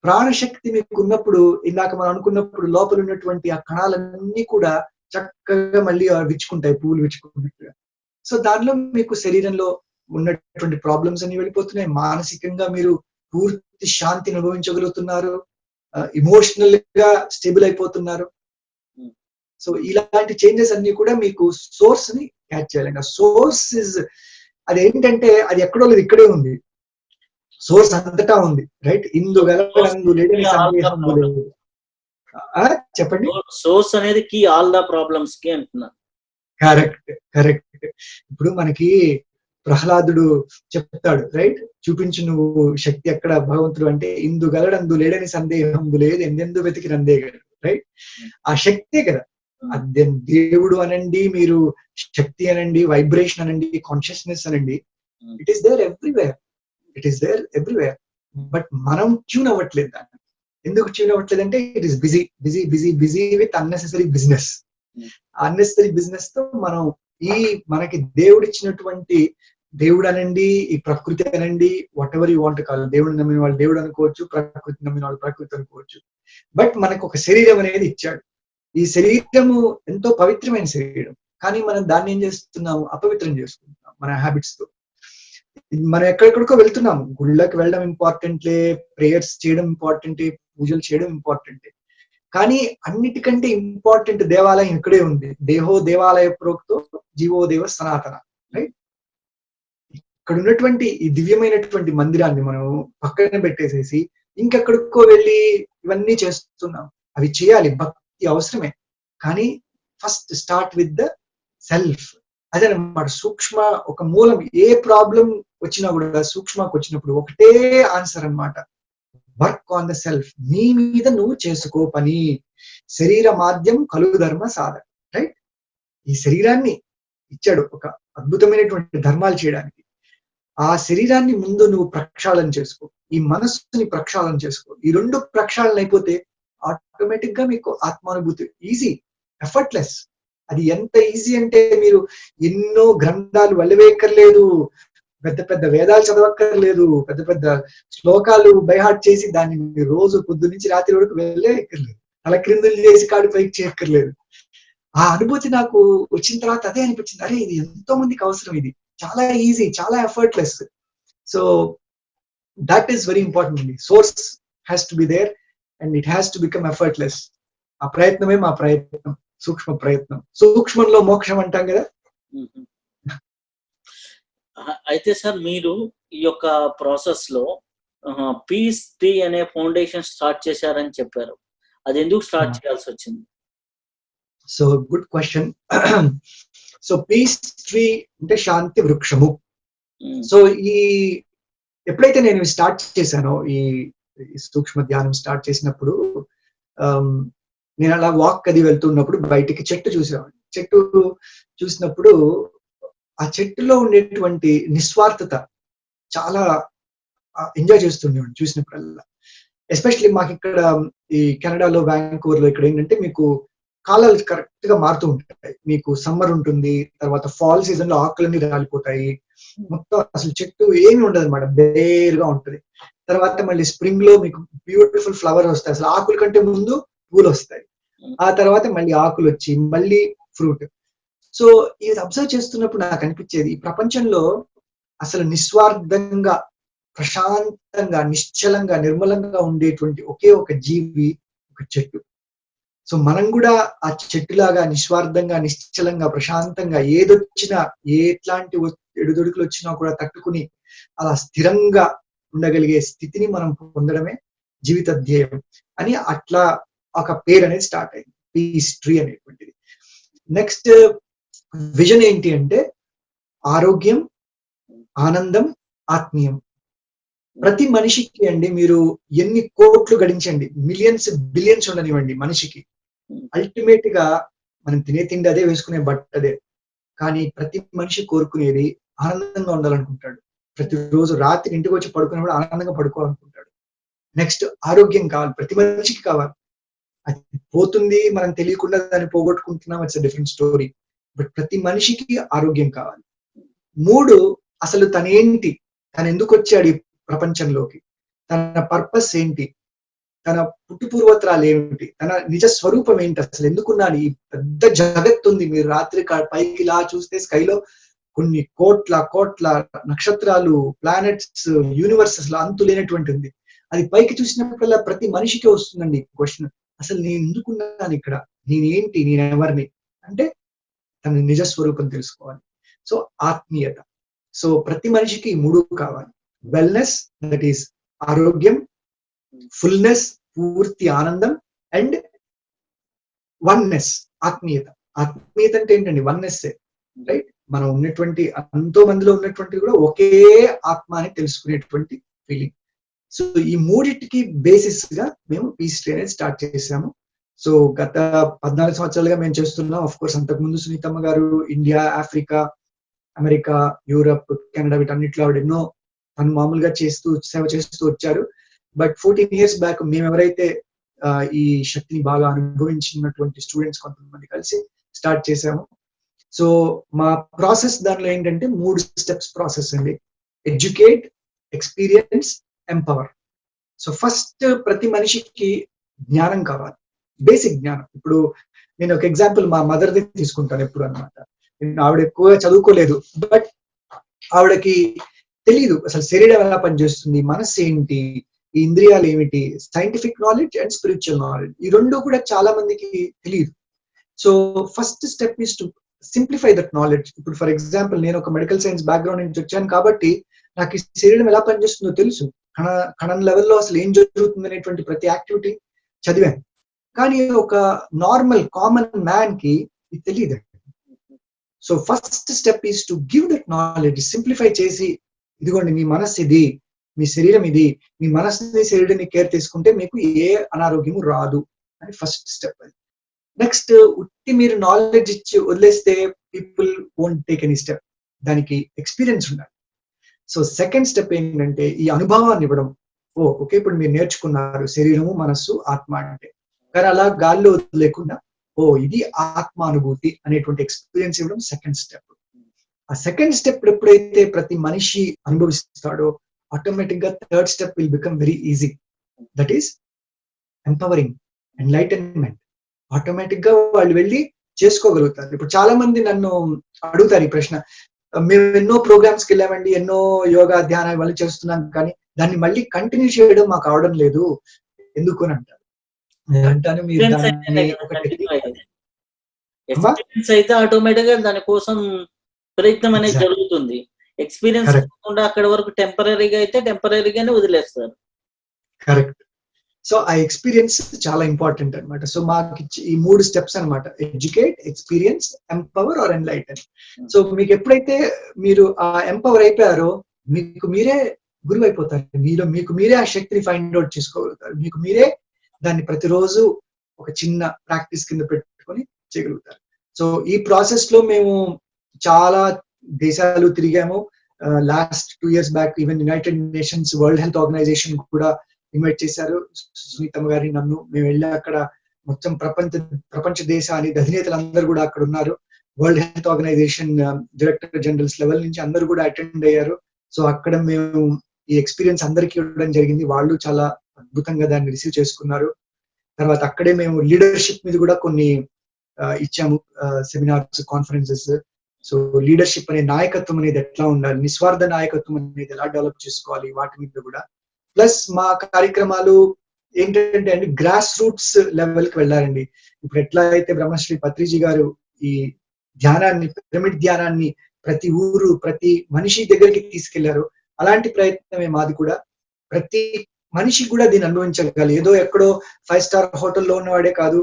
ప్రాణశక్తి మీకు ఉన్నప్పుడు, ఇందాక మనం అనుకున్నప్పుడు లోపల ఉన్నటువంటి ఆ కణాలన్నీ కూడా చక్కగా మళ్ళీ విచ్చుకుంటాయి, పువ్వులు విచ్చుకున్నట్టుగా. సో దానిలో మీకు శరీరంలో ఉన్నటువంటి ప్రాబ్లమ్స్ అన్ని వెళ్ళిపోతున్నాయి. మానసికంగా మీరు పూర్తి శాంతిని అనుభవించగలుగుతున్నారు, ఇమోషనల్ గా స్టేబుల్ అయిపోతున్నారు. సో ఇలాంటి చేంజెస్ అన్ని కూడా మీకు సోర్స్ ని క్యాచ్ చేయాలండి. ఆ సోర్స్ అదేంటంటే అది ఎక్కడో లేదు, ఇక్కడే ఉంది. సోర్స్ అంతటా ఉంది, రైట్? ఇందు గలనందు లేడని సందేహం లేదు. చెప్పండి. సోర్స్ అనేది కీ ఆల్ ద ప్రాబ్లమ్స్ కి అంటున్నా. కరెక్ట్. ఇప్పుడు మనకి ప్రహ్లాదుడు చెప్తాడు, రైట్? చూపించు నువ్వు శక్తి ఎక్కడ భగవంతుడు అంటే, ఇందు గలడందు లేడని సందేహం లేదు, ఎందెందు వెతికి నందేగలడు, రైట్? ఆ శక్తే కదా. అదే దేవుడు అనండి, మీరు శక్తి అనండి, వైబ్రేషన్ అనండి, కాన్షియస్నెస్ అనండి, it is there everywhere. But మనం ట్యూన్ అవ్వట్లేదు దాన్ని. ఎందుకు ట్యూన్ అవ్వట్లేదు అంటే it is busy with unnecessary business. Unnecessary business తో మనం మనకి దేవుడిచ్చినటువంటి, దేవుడు అనండి, ఈ ప్రకృతి అనండి, whatever you want call, దేవుడు నమ్మిన వాళ్ళు దేవుడు అనుకోవచ్చు, ప్రకృతి నమ్మిన వాళ్ళు ప్రకృతి అనుకోవచ్చు. బట్ మనకు ఒక శరీరం అనేది ఇచ్చాడు. ఈ శరీరము ఎంతో పవిత్రమైన శరీరం, కానీ మనం దాన్ని ఏం చేస్తున్నాము, అపవిత్రం చేసుకుంటున్నాం మన హ్యాబిట్స్ తో. మనం ఎక్కడెక్కడికో వెళ్తున్నాము, గుళ్ళకి వెళ్ళడం ఇంపార్టెంట్లే, ప్రేయర్స్ చేయడం ఇంపార్టెంటే, పూజలు చేయడం ఇంపార్టెంటే, కానీ అన్నిటికంటే ఇంపార్టెంట్ దేవాలయం ఇక్కడే ఉంది. దేహో దేవాలయ ప్రోక్తో జీవో దేవ సనాతన. రైట్? ఇక్కడ ఉన్నటువంటి ఈ దివ్యమైనటువంటి మందిరాన్ని మనం పక్కన పెట్టేసేసి ఇంకెక్కడికో వెళ్ళి ఇవన్నీ చేస్తున్నాం. అవి చేయాలి, భక్తి అవసరమే, కానీ first start with the self. అదనమాట సూక్ష్మ. ఒక మూలం, ఏ ప్రాబ్లం వచ్చినా కూడా సూక్ష్మకు వచ్చినప్పుడు ఒకటే ఆన్సర్ అన్నమాట, వర్క్ ఆన్ ద సెల్ఫ్. నీ మీద నువ్వు చేసుకో పని. శరీర మాధ్యం కలుగు ధర్మ సాధన. రైట్? ఈ శరీరాన్ని ఇచ్చాడు ఒక అద్భుతమైనటువంటి ధర్మాలు చేయడానికి. ఆ శరీరాన్ని ముందు నువ్వు ప్రక్షాళన చేసుకో, ఈ మనస్సుని ప్రక్షాళన చేసుకో. ఈ రెండు ప్రక్షాళన అయిపోతే ఆటోమేటిక్ గా మీకు ఆత్మానుభూతి. Easy, effortless. అది ఎంత ఈజీ అంటే మీరు ఎన్నో గ్రంథాలు వెళ్ళవేయక్కర్లేదు, పెద్ద పెద్ద వేదాలు చదవక్కర్లేదు, పెద్ద పెద్ద శ్లోకాలు బైహార్ట్ చేసి దాన్ని మీరు రోజు పొద్దు నుంచి రాత్రి వరకు వెళ్ళే ఎక్కర్లేదు, తల క్రిందులు చేసి కాడు పైకి చేయక్కర్లేదు. ఆ అనుభూతి నాకు వచ్చిన తర్వాత అదే అనిపించింది, అరే ఇది ఎంతో మందికి అవసరం, ఇది చాలా ఈజీ, చాలా effortless. So that is very important అండి. Source has to be there and it has to become effortless. ఆ ప్రయత్నమే మా ప్రయత్నం, సూక్ష్మ ప్రయత్నం. సూక్ష్మంలో మోక్షం అంటాం కదా. అయితే సార్, మీరు ఈ యొక్క ప్రాసెస్ లో పీస్ 3 అనే ఫౌండేషన్ స్టార్ట్ చేశారని చెప్పారు. అది ఎందుకు స్టార్ట్ చేయాల్సి వచ్చింది? So good question. So peace tree అంటే శాంతి వృక్షము. సో ఈ ఎప్పుడైతే నేను స్టార్ట్ చేశానో, ఈ సూక్ష్మ ధ్యానం స్టార్ట్ చేసినప్పుడు నేను అలా వాక్ అది వెళ్తున్నప్పుడు బయటికి చెట్టు చూసేవాడిని. చెట్టు చూసినప్పుడు ఆ చెట్టులో ఉండేటువంటి నిస్వార్థత చాలా ఎంజాయ్ చేస్తుండేవాడిని చూసినప్పుడల్లా. ఎస్పెషల్లీ మాకు ఇక్కడ ఈ కెనడాలో, వ్యాంకూవర్ లో ఇక్కడ ఏంటంటే మీకు కాలాలు కరెక్ట్ గా మారుతూ ఉంటాయి. మీకు సమ్మర్ ఉంటుంది, తర్వాత ఫాల్ సీజన్ లో ఆకులన్నీ రాలిపోతాయి, మొత్తం అసలు చెట్టు ఏమి ఉండదు అనమాట, బేర్గా ఉంటుంది. తర్వాత మళ్ళీ స్ప్రింగ్ లో మీకు బ్యూటిఫుల్ ఫ్లవర్ వస్తాయి, అసలు ఆకుల కంటే ముందు పూలు వస్తాయి, ఆ తర్వాత మళ్ళీ ఆకులు వచ్చి మళ్ళీ ఫ్రూట్. సో ఇది అబ్జర్వ్ చేస్తున్నప్పుడు నాకు అనిపించేది, ఈ ప్రపంచంలో అసలు నిస్వార్థంగా, ప్రశాంతంగా, నిశ్చలంగా, నిర్మలంగా ఉండేటువంటి ఒకే ఒక జీవి ఒక చెట్టు. సో మనం కూడా ఆ చెట్టులాగా నిస్వార్థంగా, నిశ్చలంగా, ప్రశాంతంగా, ఏదొచ్చినా, ఎట్లాంటి ఎడుదొడుకులు వచ్చినా కూడా తట్టుకుని అలా స్థిరంగా ఉండగలిగే స్థితిని మనం పొందడమే జీవిత ధ్యేయం అని అట్లా ఒక పేరు అనేది స్టార్ట్ అయింది, పీస్ ట్రీ అనేటువంటిది. నెక్స్ట్ విజన్ ఏంటి అంటే ఆరోగ్యం, ఆనందం, ఆత్మీయం. ప్రతి మనిషికి అండి, మీరు ఎన్ని కోట్లు గడించండి, మిలియన్స్ బిలియన్స్ ఉండనివ్వండి, మనిషికి అల్టిమేట్ గా మనం తినే తిండి అదే, వేసుకునే బట్ట అదే, కానీ ప్రతి మనిషి కోరుకునేది ఆనందంగా ఉండాలనుకుంటాడు. ప్రతిరోజు రాత్రి ఇంటికి వచ్చి పడుకునేవాడు ఆనందంగా పడుకోవాలనుకుంటాడు. నెక్స్ట్ ఆరోగ్యం కావాలి, ప్రతి మనిషికి కావాలి. అది పోతుంది, మనం తెలియకుండా దాన్ని పోగొట్టుకుంటున్నాం, it's a different story. But ప్రతి మనిషికి ఆరోగ్యం కావాలి. 3, అసలు తనేంటి, తను ఎందుకు వచ్చాడు ఈ ప్రపంచంలోకి, తన పర్పస్ ఏంటి, తన పుట్టు పూర్వత్రాలు ఏమిటి, తన నిజ స్వరూపం ఏంటి, అసలు ఎందుకున్నాడు ఈ పెద్ద జగత్తు ఉంది. మీరు రాత్రి పైకి ఇలా చూస్తే స్కైలో కొన్ని కోట్ల కోట్ల నక్షత్రాలు, ప్లానెట్స్, యూనివర్స్, అసలు అంతు లేనటువంటి ఉంది. అది పైకి చూసినప్పుడల్లా ప్రతి మనిషికి వస్తుందండి క్వశ్చన్, అసలు నేను ఎందుకున్నాను ఇక్కడ, నేనేంటి, నేనెవరిని అంటే తన నిజ స్వరూపం తెలుసుకోవాలి. సో ఆత్మీయత. సో ప్రతి మనిషికి 3 కావాలి. వెల్నెస్, దట్ ఈస్ ఆరోగ్యం, ఫుల్నెస్, పూర్తి ఆనందం, అండ్ వన్నెస్, ఆత్మీయత. ఆత్మీయత అంటే ఏంటండి, వన్నెస్, రైట్? మనం ఉన్నటువంటి ఎంతో మందిలో ఉన్నటువంటి కూడా ఒకే ఆత్మ అని తెలుసుకునేటువంటి ఫీలింగ్. సో ఈ 3టికి బేసిస్ గా మేము పీస్ ట్రీ అనేది స్టార్ట్ చేసాము. సో గత 14 సంవత్సరాలుగా మేము చేస్తున్నాం. ఆఫ్ కోర్స్ అంతకుముందు సునీతమ్మ గారు India, Africa, America, Europe, Canada వీటన్నిటిలో ఆవిడ ఎన్నో తను మామూలుగా సేవ చేస్తూ వచ్చారు. బట్ 14 years బ్యాక్ మేము ఎవరైతే ఈ శక్తిని బాగా అనుభవించినటువంటి స్టూడెంట్స్ కొంతమంది కలిసి స్టార్ట్ చేసాము. సో మా ప్రాసెస్ దానిలో ఏంటంటే 3 steps ప్రాసెస్ అండి. Educate, experience, empower. So first ప్రతి మనిషికి జ్ఞానం కావాలి, బేసిక్ జ్ఞానం. ఇప్పుడు నేను ఒక ఎగ్జాంపుల్ మా మదర్ది తీసుకుంటాను ఎప్పుడు అనమాట. ఆవిడ ఎక్కువగా చదువుకోలేదు, బట్ ఆవిడకి తెలియదు అసలు శరీరం ఎలా పనిచేస్తుంది, మనస్సు ఏంటి, ఈ ఇంద్రియాలు ఏమిటి, scientific knowledge and spiritual knowledge, ఈ 2 కూడా చాలా మందికి తెలియదు. So first step is to simplify that knowledge. ఇప్పుడు ఫర్ ఎగ్జాంపుల్ నేను ఒక మెడికల్ సైన్స్ బ్యాక్గ్రౌండ్ నుంచి వచ్చాను కాబట్టి నాకు ఈ శరీరం ఎలా పనిచేస్తుందో తెలుసు. కణం లెవెల్లో అసలు ఏం జరుగుతుంది అనేటువంటి ప్రతి యాక్టివిటీ చదివాను. కానీ ఒక నార్మల్ కామన్ మ్యాన్ కి ఇది తెలియదు. So first step is to give that knowledge, simplify చేసి ఇదిగోండి మీ మనస్సు ఇది, మీ శరీరం ఇది, మీ మనస్సుని శరీరాన్ని కేర్ తీసుకుంటే మీకు ఏ అనారోగ్యము రాదు అని ఫస్ట్ స్టెప్. అది నెక్స్ట్ ఉట్టి మీరు నాలెడ్జ్ ఇచ్చి వదిలేస్తే people won't take any step. దానికి ఎక్స్పీరియన్స్ ఉండాలి. సో సెకండ్ స్టెప్ ఏంటంటే ఈ అనుభవాన్ని ఇవ్వడం. ఓకే ఇప్పుడు మీరు నేర్చుకున్నారు శరీరము మనస్సు ఆత్మ అంటే, కానీ అలా గాల్లో వదిలేకుండా ఇది ఆత్మానుభూతి అనేటువంటి ఎక్స్పీరియన్స్ ఇవ్వడం సెకండ్ స్టెప్. ఆ సెకండ్ స్టెప్ ఎప్పుడైతే ప్రతి మనిషి అనుభవిస్తాడో ఆటోమేటిక్ గా third step will become very easy. That is empowering, enlightenment. Automatic గా వాళ్ళు వెళ్ళి చేసుకోగలుగుతారు. ఇప్పుడు చాలా మంది నన్ను అడుగుతారు ఈ ప్రశ్న, మేము ఎన్నో ప్రోగ్రామ్స్కి వెళ్ళామండి, ఎన్నో యోగా ధ్యాన ఇవన్నీ చేస్తున్నాం, కానీ దాన్ని మళ్ళీ కంటిన్యూ చేయడం మాకు అవడం లేదు ఎందుకు అని అంటారు. అంటాను మీరు దాన్ని ఎక్స్పీరియన్స్ అయితే ఆటోమేటిక్ గా దానికోసం ప్రయత్నం అనేది జరుగుతుంది. ఎక్స్పీరియన్స్ కాకుండా అక్కడ వరకు టెంపరీగా అయితే టెంపరీగానే వదిలేస్తారు. కరెక్ట్. సో ఆ ఎక్స్పీరియన్స్ చాలా ఇంపార్టెంట్ అనమాట. సో మాకు ఈ 3 స్టెప్స్ అనమాట: educate, experience, empower or enlighten. So మీకు ఎప్పుడైతే మీరు ఆ ఎంపవర్ అయిపోయారో మీకు మీరే గురువు అయిపోతారు. మీకు మీరే ఆ శక్తిని ఫైండ్ అవుట్ చేసుకోగలుగుతారు. మీకు మీరే దాన్ని ప్రతిరోజు ఒక చిన్న ప్రాక్టీస్ కింద పెట్టుకొని చేయగలుగుతారు. సో ఈ ప్రాసెస్ లో మేము చాలా దేశాలు తిరిగాము. Last 2 years back even United Nations World Health Organization కూడా ఇన్వైట్ చేశారు సునీతమ్మ గారి, నన్ను. మేము వెళ్ళి అక్కడ మొత్తం ప్రపంచ దేశాన్ని అధినేతలందరూ కూడా అక్కడ ఉన్నారు. World Health Organization director generals level నుంచి అందరూ కూడా అటెండ్ అయ్యారు. సో అక్కడ మేము ఈ ఎక్స్పీరియన్స్ అందరికీ ఇవ్వడం జరిగింది. వాళ్ళు చాలా అద్భుతంగా దాన్ని రిసీవ్ చేసుకున్నారు. తర్వాత అక్కడే మేము లీడర్షిప్ మీద కూడా కొన్ని ఇచ్చాము, సెమినార్స్, కాన్ఫరెన్సెస్. సో లీడర్షిప్ అనే నాయకత్వం అనేది ఎట్లా ఉండాలి, నిస్వార్థ నాయకత్వం అనేది ఎలా డెవలప్ చేసుకోవాలి, వాటి మీద కూడా. ప్లస్ మా కార్యక్రమాలు ఏంటంటే అండి గ్రాస్ రూట్స్ లెవెల్ కి వెళ్ళారండి. ఇప్పుడు ఎట్లా అయితే బ్రహ్మశ్రీ పత్రిజీ గారు ఈ ధ్యానాన్ని, పిరమిడ్ ధ్యానాన్ని ప్రతి ఊరు, ప్రతి మనిషి దగ్గరికి తీసుకెళ్లారు, అలాంటి ప్రయత్నమే మాది కూడా. ప్రతి మనిషి కూడా దీన్ని అనుభవించగలి. ఏదో ఎక్కడో 5 star హోటల్లో ఉన్నవాడే కాదు,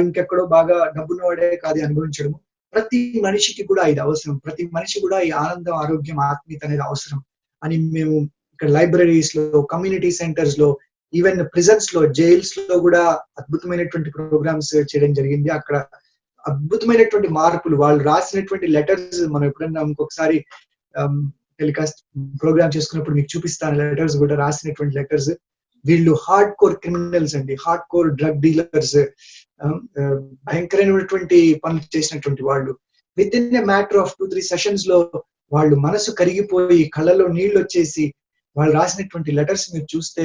ఇంకెక్కడో బాగా డబ్బున్నవాడే కాదు అనుభవించడము. ప్రతి మనిషికి కూడా ఇది అవసరం. ప్రతి మనిషి కూడా ఈ ఆనందం, ఆరోగ్యం, ఆత్మీయత అనేది అవసరం అని మేము ఇక్కడ లైబ్రరీస్ లో, కమ్యూనిటీ సెంటర్స్ లో, ఈవెన్ ప్రిజన్స్ లో, జైల్స్ లో కూడా అద్భుతమైనటువంటి ప్రోగ్రామ్స్ చేయడం జరిగింది. అక్కడ అద్భుతమైనటువంటి మార్పులు, వాళ్ళు రాసినటువంటి లెటర్స్ మనం ఎప్పుడన్నా ఇంకొకసారి టెలికాస్ట్ ప్రోగ్రామ్ చేసుకున్నప్పుడు మీకు చూపిస్తాను. లెటర్స్ కూడా రాసినటువంటి లెటర్స్. వీళ్ళు హార్డ్ కోర్ క్రిమినల్స్ అండి, హార్డ్ కోర్ డ్రగ్ డీలర్స్, భయంకరమైనటువంటి పనులు చేసినటువంటి వాళ్ళు. With in a matter of 2-3 sessions లో వాళ్ళు మనసు కరిగిపోయి కళ్ళలో నీళ్లు వచ్చేసి వాళ్ళు రాసినటువంటి లెటర్స్ మీరు చూస్తే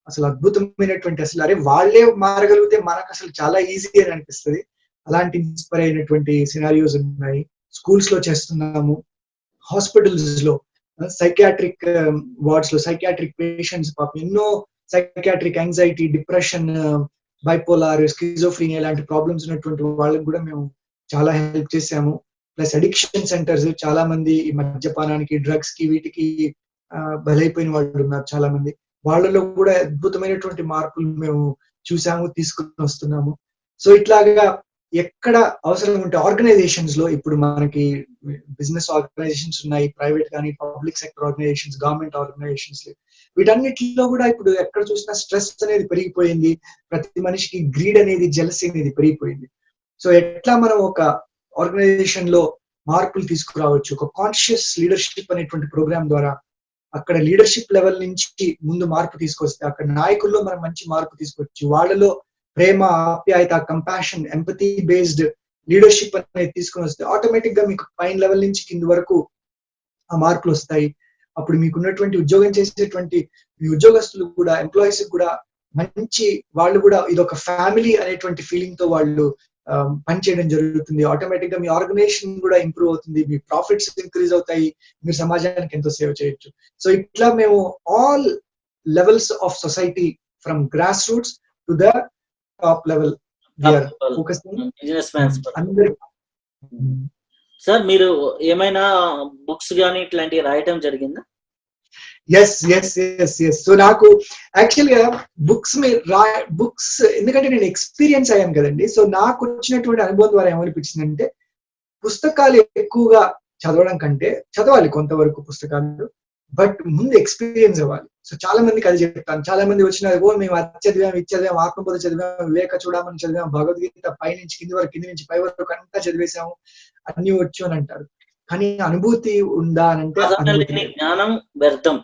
అసలు అద్భుతమైనటువంటి, అసలు అరే వాళ్ళే మారగలిగితే మనకు అసలు చాలా ఈజీ అని అనిపిస్తుంది. అలాంటి ఇన్స్పైర్ అయినటువంటి సినారియోస్ ఉన్నాయి. స్కూల్స్ లో చేస్తున్నాము, హాస్పిటల్స్ లో, సైకియాట్రిక్ వార్డ్స్ లో సైకియాట్రిక్ పేషెంట్స్, పాపం ఎన్నో psychiatric anxiety, depression, bipolar, schizophrenia ఇలాంటి ప్రాబ్లమ్స్ ఉన్నటువంటి వాళ్ళకి కూడా మేము చాలా హెల్ప్ చేసాము. ప్లస్ అడిక్షన్ సెంటర్స్, చాలా మంది ఈ మద్యపానానికి, డ్రగ్స్ కి, వీటికి బలైపోయిన వాళ్ళు ఉన్నారు చాలా మంది. వాళ్ళలో కూడా అద్భుతమైనటువంటి మార్పులు మేము చూసాము, తీసుకుని వస్తున్నాము. సో ఇట్లాగా ఎక్కడ అవసరం ఉంటే ఆర్గనైజేషన్స్ లో, ఇప్పుడు మనకి బిజినెస్ ఆర్గనైజేషన్స్ ఉన్నాయి, ప్రైవేట్ కానీ, public sector organisations, government organisations, వీటన్నిటిలో కూడా ఇప్పుడు ఎక్కడ చూసినా స్ట్రెస్ అనేది పెరిగిపోయింది. ప్రతి మనిషికి గ్రీడ్ అనేది, జెలసీ అనేది పెరిగిపోయింది. సో ఎట్లా మనం ఒక ఆర్గనైజేషన్ లో మార్పులు తీసుకురావచ్చు, ఒక కాన్షియస్ లీడర్షిప్ అనేటువంటి ప్రోగ్రామ్ ద్వారా అక్కడ లీడర్షిప్ లెవెల్ నుంచి ముందు మార్పు తీసుకొస్తే, అక్కడ నాయకుల్లో మనం మంచి మార్పు తీసుకొచ్చి వాళ్ళలో ప్రేమ, ఆప్యాయత, కంపాషన్, ఎంపతి బేస్డ్ లీడర్షిప్ అనేది తీసుకుని వస్తే ఆటోమేటిక్ గా మీకు పైన లెవెల్ నుంచి కింది వరకు ఆ మార్పులు వస్తాయి. అప్పుడు మీకున్నటువంటి ఉద్యోగం చేసేటువంటి మీ ఉద్యోగస్తులు కూడా, ఎంప్లాయీస్ కూడా మంచి, వాళ్ళు కూడా ఇదొక ఫ్యామిలీ అనేటువంటి ఫీలింగ్ తో వాళ్ళు పనిచేయడం జరుగుతుంది. ఆటోమేటిక్ గా మీ ఆర్గనైజేషన్ కూడా ఇంప్రూవ్ అవుతుంది, మీ ప్రాఫిట్స్ ఇంక్రీజ్ అవుతాయి, మీరు సమాజానికి ఎంతో సేవ చేయొచ్చు. సో ఇట్లా మేము all levels of society from grass roots to the top level business mans. Sir మీరు ఏమైనా బుక్స్ గాని ఇట్లాంటివి రాయటం జరిగిందా? ఎస్. సో నాకు యాక్చువల్ గా బుక్స్ ఎందుకంటే నేను ఎక్స్పీరియన్స్ అయ్యాను కదండి. సో నాకు వచ్చినటువంటి అనుభవం ద్వారా ఏమనిపించిందంటే, పుస్తకాలు ఎక్కువగా చదవడం కంటే చదవాలి కొంతవరకు పుస్తకాలు, బట్ ముందు ఎక్స్పీరియన్స్ అవ్వాలి. సో చాలా మందికి అది చెప్తాను. చాలా మంది వచ్చిన మేము అది చదివాం, ఇది చదివాం, ఆత్మబోధ చదివాం, వివేక చూడమని చదివాం, భగవద్గీత పై నుంచి కింది వరకు, కింది నుంచి పై వరకు అంతా చదివేశాము, అన్ని వచ్చు అని అంటారు. కానీ అనుభూతి ఉందా అని అంటే సాధన అనుభూతి లేని లేదు. జ్ఞానం వ్యర్థం.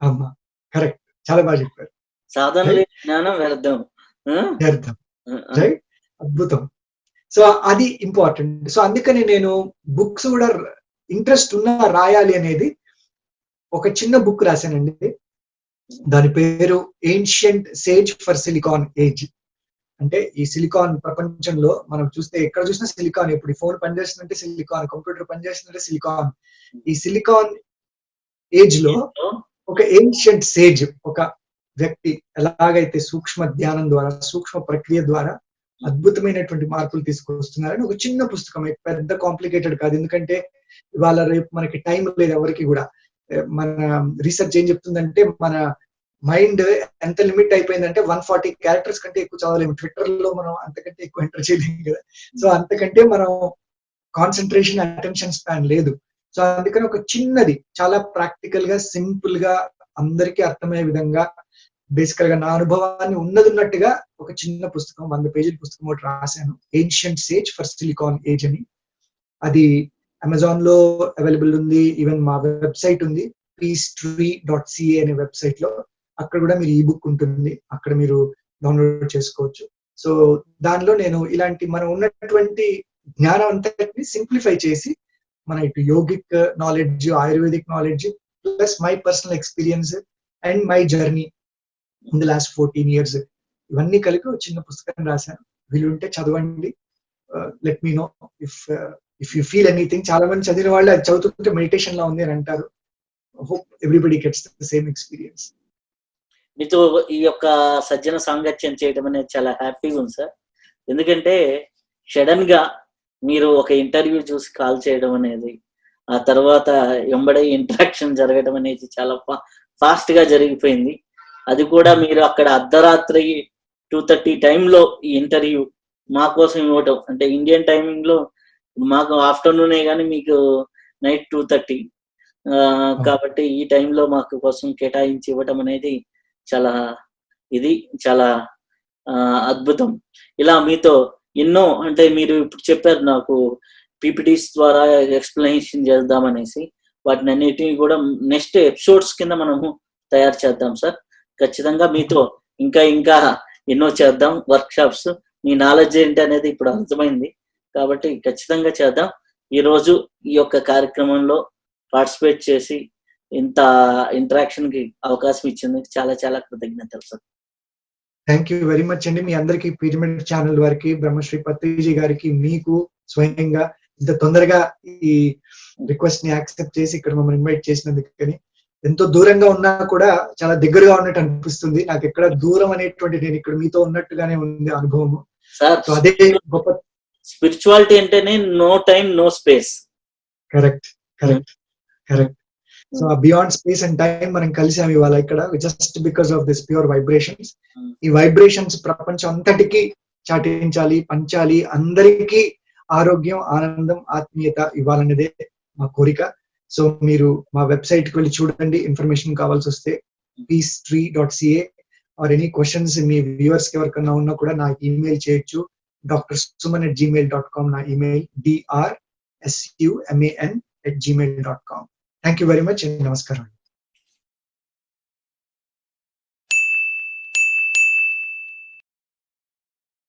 అమ్మా కరెక్ట్, చాలా బాగా చెప్పారు. సాధన లేని జ్ఞానం వ్యర్థం. అర్థం రైట్, అద్భుతం. సో అది ఇంపార్టెంట్. సో అందుకని నేను బుక్స్ కూడా ఇంట్రెస్ట్ ఉన్నా రాయాలి అనేది ఒక చిన్న బుక్ రాశానండి. దాని పేరు ancient sage for silicon age. అంటే ఈ సిలికాన్ ప్రపంచంలో మనం చూస్తే ఎక్కడ చూసినా సిలికాన్, ఇప్పుడు ఫోన్ పనిచేస్తుందంటే సిలికాన్, కంప్యూటర్ పనిచేస్తుందంటే సిలికాన్. ఈ సిలికాన్ ఏజ్ లో ఒక ఏన్షియంట్ సేజ్, ఒక వ్యక్తి ఎలాగైతే సూక్ష్మ ధ్యానం ద్వారా, సూక్ష్మ ప్రక్రియ ద్వారా అద్భుతమైనటువంటి మార్పులు తీసుకొస్తున్నారని ఒక చిన్న పుస్తకం, పెద్ద కాంప్లికేటెడ్ కాదు. ఎందుకంటే ఇవాళ రేపు మనకి టైం లేదు ఎవరికి కూడా. మన రీసెర్చ్ ఏం చెప్తుందంటే, మన మైండ్ ఎంత లిమిట్ అయిపోయిందంటే 140 క్యారెక్టర్స్ కంటే ఎక్కువ చదవలేము. ట్విట్టర్ లో మనం అంతకంటే ఎక్కువ ఎంటర్ చేయలేము కదా. సో అంతకంటే మనం కాన్సన్ట్రేషన్, అటెన్షన్ స్పాన్ లేదు. సో అందుకని ఒక చిన్నది, చాలా ప్రాక్టికల్ గా, సింపుల్ గా, అందరికీ అర్థమయ్యే విధంగా, బేసికల్ గా నా అనుభవాన్ని ఉన్నట్టుగా ఒక చిన్న పుస్తకం, 100 పేజీల పుస్తకం ఒకటి రాశాను, ancient sage for silicon age అని. అది అమెజాన్ లో అవైలబుల్ ఉంది. ఈవెన్ మా వెబ్సైట్ ఉంది, peacetree.ca అనే వెబ్సైట్ లో. అక్కడ కూడా మీరు ఈ బుక్ ఉంటుంది, అక్కడ మీరు డౌన్లోడ్ చేసుకోవచ్చు. సో దానిలో నేను ఇలాంటి మనం ఉన్నటువంటి జ్ఞానం అంతటిని సింప్లిఫై చేసి, మన ఇటు yogic knowledge, ayurvedic knowledge, plus my personal experience and my journey in the last 14 years, ఇవన్నీ కలిపి ఒక చిన్న పుస్తకం రాశాను. వీలుంటే చదవండి. Let me know if you feel anything. చాలా మంది చదివిన వాళ్ళు అది చదువుతుంటే మెడిటేషన్ లా ఉంది అని అంటారు. Hope everybody gets the same experience. మీతో ఈ యొక్క సజ్జన సాంగత్యం చేయడం అనేది చాలా హ్యాపీగా ఉంది సార్. ఎందుకంటే సడన్ గా మీరు ఒక ఇంటర్వ్యూ చూసి కాల్ చేయడం అనేది, ఆ తర్వాత వెంబడే ఇంటరాక్షన్ జరగడం అనేది చాలా ఫాస్ట్ గా జరిగిపోయింది. అది కూడా మీరు అక్కడ అర్ధరాత్రి 2:30 టైంలో ఈ ఇంటర్వ్యూ మా కోసం ఇవ్వటం, అంటే ఇండియన్ టైమింగ్ లో మాకు ఆఫ్టర్నూనే కానీ మీకు నైట్ 2:30, కాబట్టి ఈ టైంలో మాకు కోసం కేటాయించి ఇవ్వటం అనేది చాలా అద్భుతం. ఇలా మీతో ఎన్నో, అంటే మీరు ఇప్పుడు చెప్పారు నాకు పీపీటీస్ ద్వారా ఎక్స్ప్లెనేషన్ చేద్దామనేసి, వాటిని అన్నిటిని కూడా నెక్స్ట్ ఎపిసోడ్స్ కింద మనము తయారు చేద్దాం సార్. ఖచ్చితంగా మీతో ఇంకా ఎన్నో చేద్దాం వర్క్ షాప్స్. మీ నాలెడ్జ్ ఏంటి అనేది ఇప్పుడు అర్థమైంది, కాబట్టి ఖచ్చితంగా చేద్దాం. ఈరోజు ఈ యొక్క కార్యక్రమంలో పార్టిసిపేట్ చేసి ఇంత ఇంటరాక్షన్ కి అవకాశం ఇచ్చింది చాలా కృతజ్ఞతలు sir. Thank you very much అండి. మీ అందరికి, పిరమిడ్ ఛానల్ వారికి, బ్రహ్మశ్రీ పత్రిజీ గారికి, మీకు స్వయంగా ఇంత తొందరగా ఈ రిక్వెస్ట్ ని యాక్సెప్ట్ చేసి ఇక్కడ మమ్మల్ని ఇన్వైట్ చేసినందుకని. ఎంతో దూరంగా ఉన్నా కూడా చాలా దగ్గరగా ఉన్నట్టు అనిపిస్తుంది. నాకు ఎక్కడ దూరం అనేటువంటి, నేను ఇక్కడ మీతో ఉన్నట్టుగానే ఉంది అనుభవం సార్. సో అదే గొప్ప స్పిరిచువాలిటీ అంటేనే no time, no space. Correct. So beyond space and time మనం కలిసాం ఇవాళ ఇక్కడ, just because of this pure vibrations. ఈ వైబ్రేషన్స్ ప్రపంచం అంతటికి చాటించాలి, పంచాలి, అందరికీ ఆరోగ్యం, ఆనందం, ఆత్మీయత ఇవ్వాలనేదే మా కోరిక. సో మీరు మా వెబ్సైట్ కి వెళ్ళి చూడండి, ఇన్ఫర్మేషన్ కావాల్సి వస్తే peacetree.ca. Or any questions me viewers కి ఎవరికన్నా ఉన్నా కూడా నాకు ఈమెయిల్ చేయొచ్చు. drsuman@gmail.com నా email, drsuman@gmail.com. Thank you very much. నమస్కారం.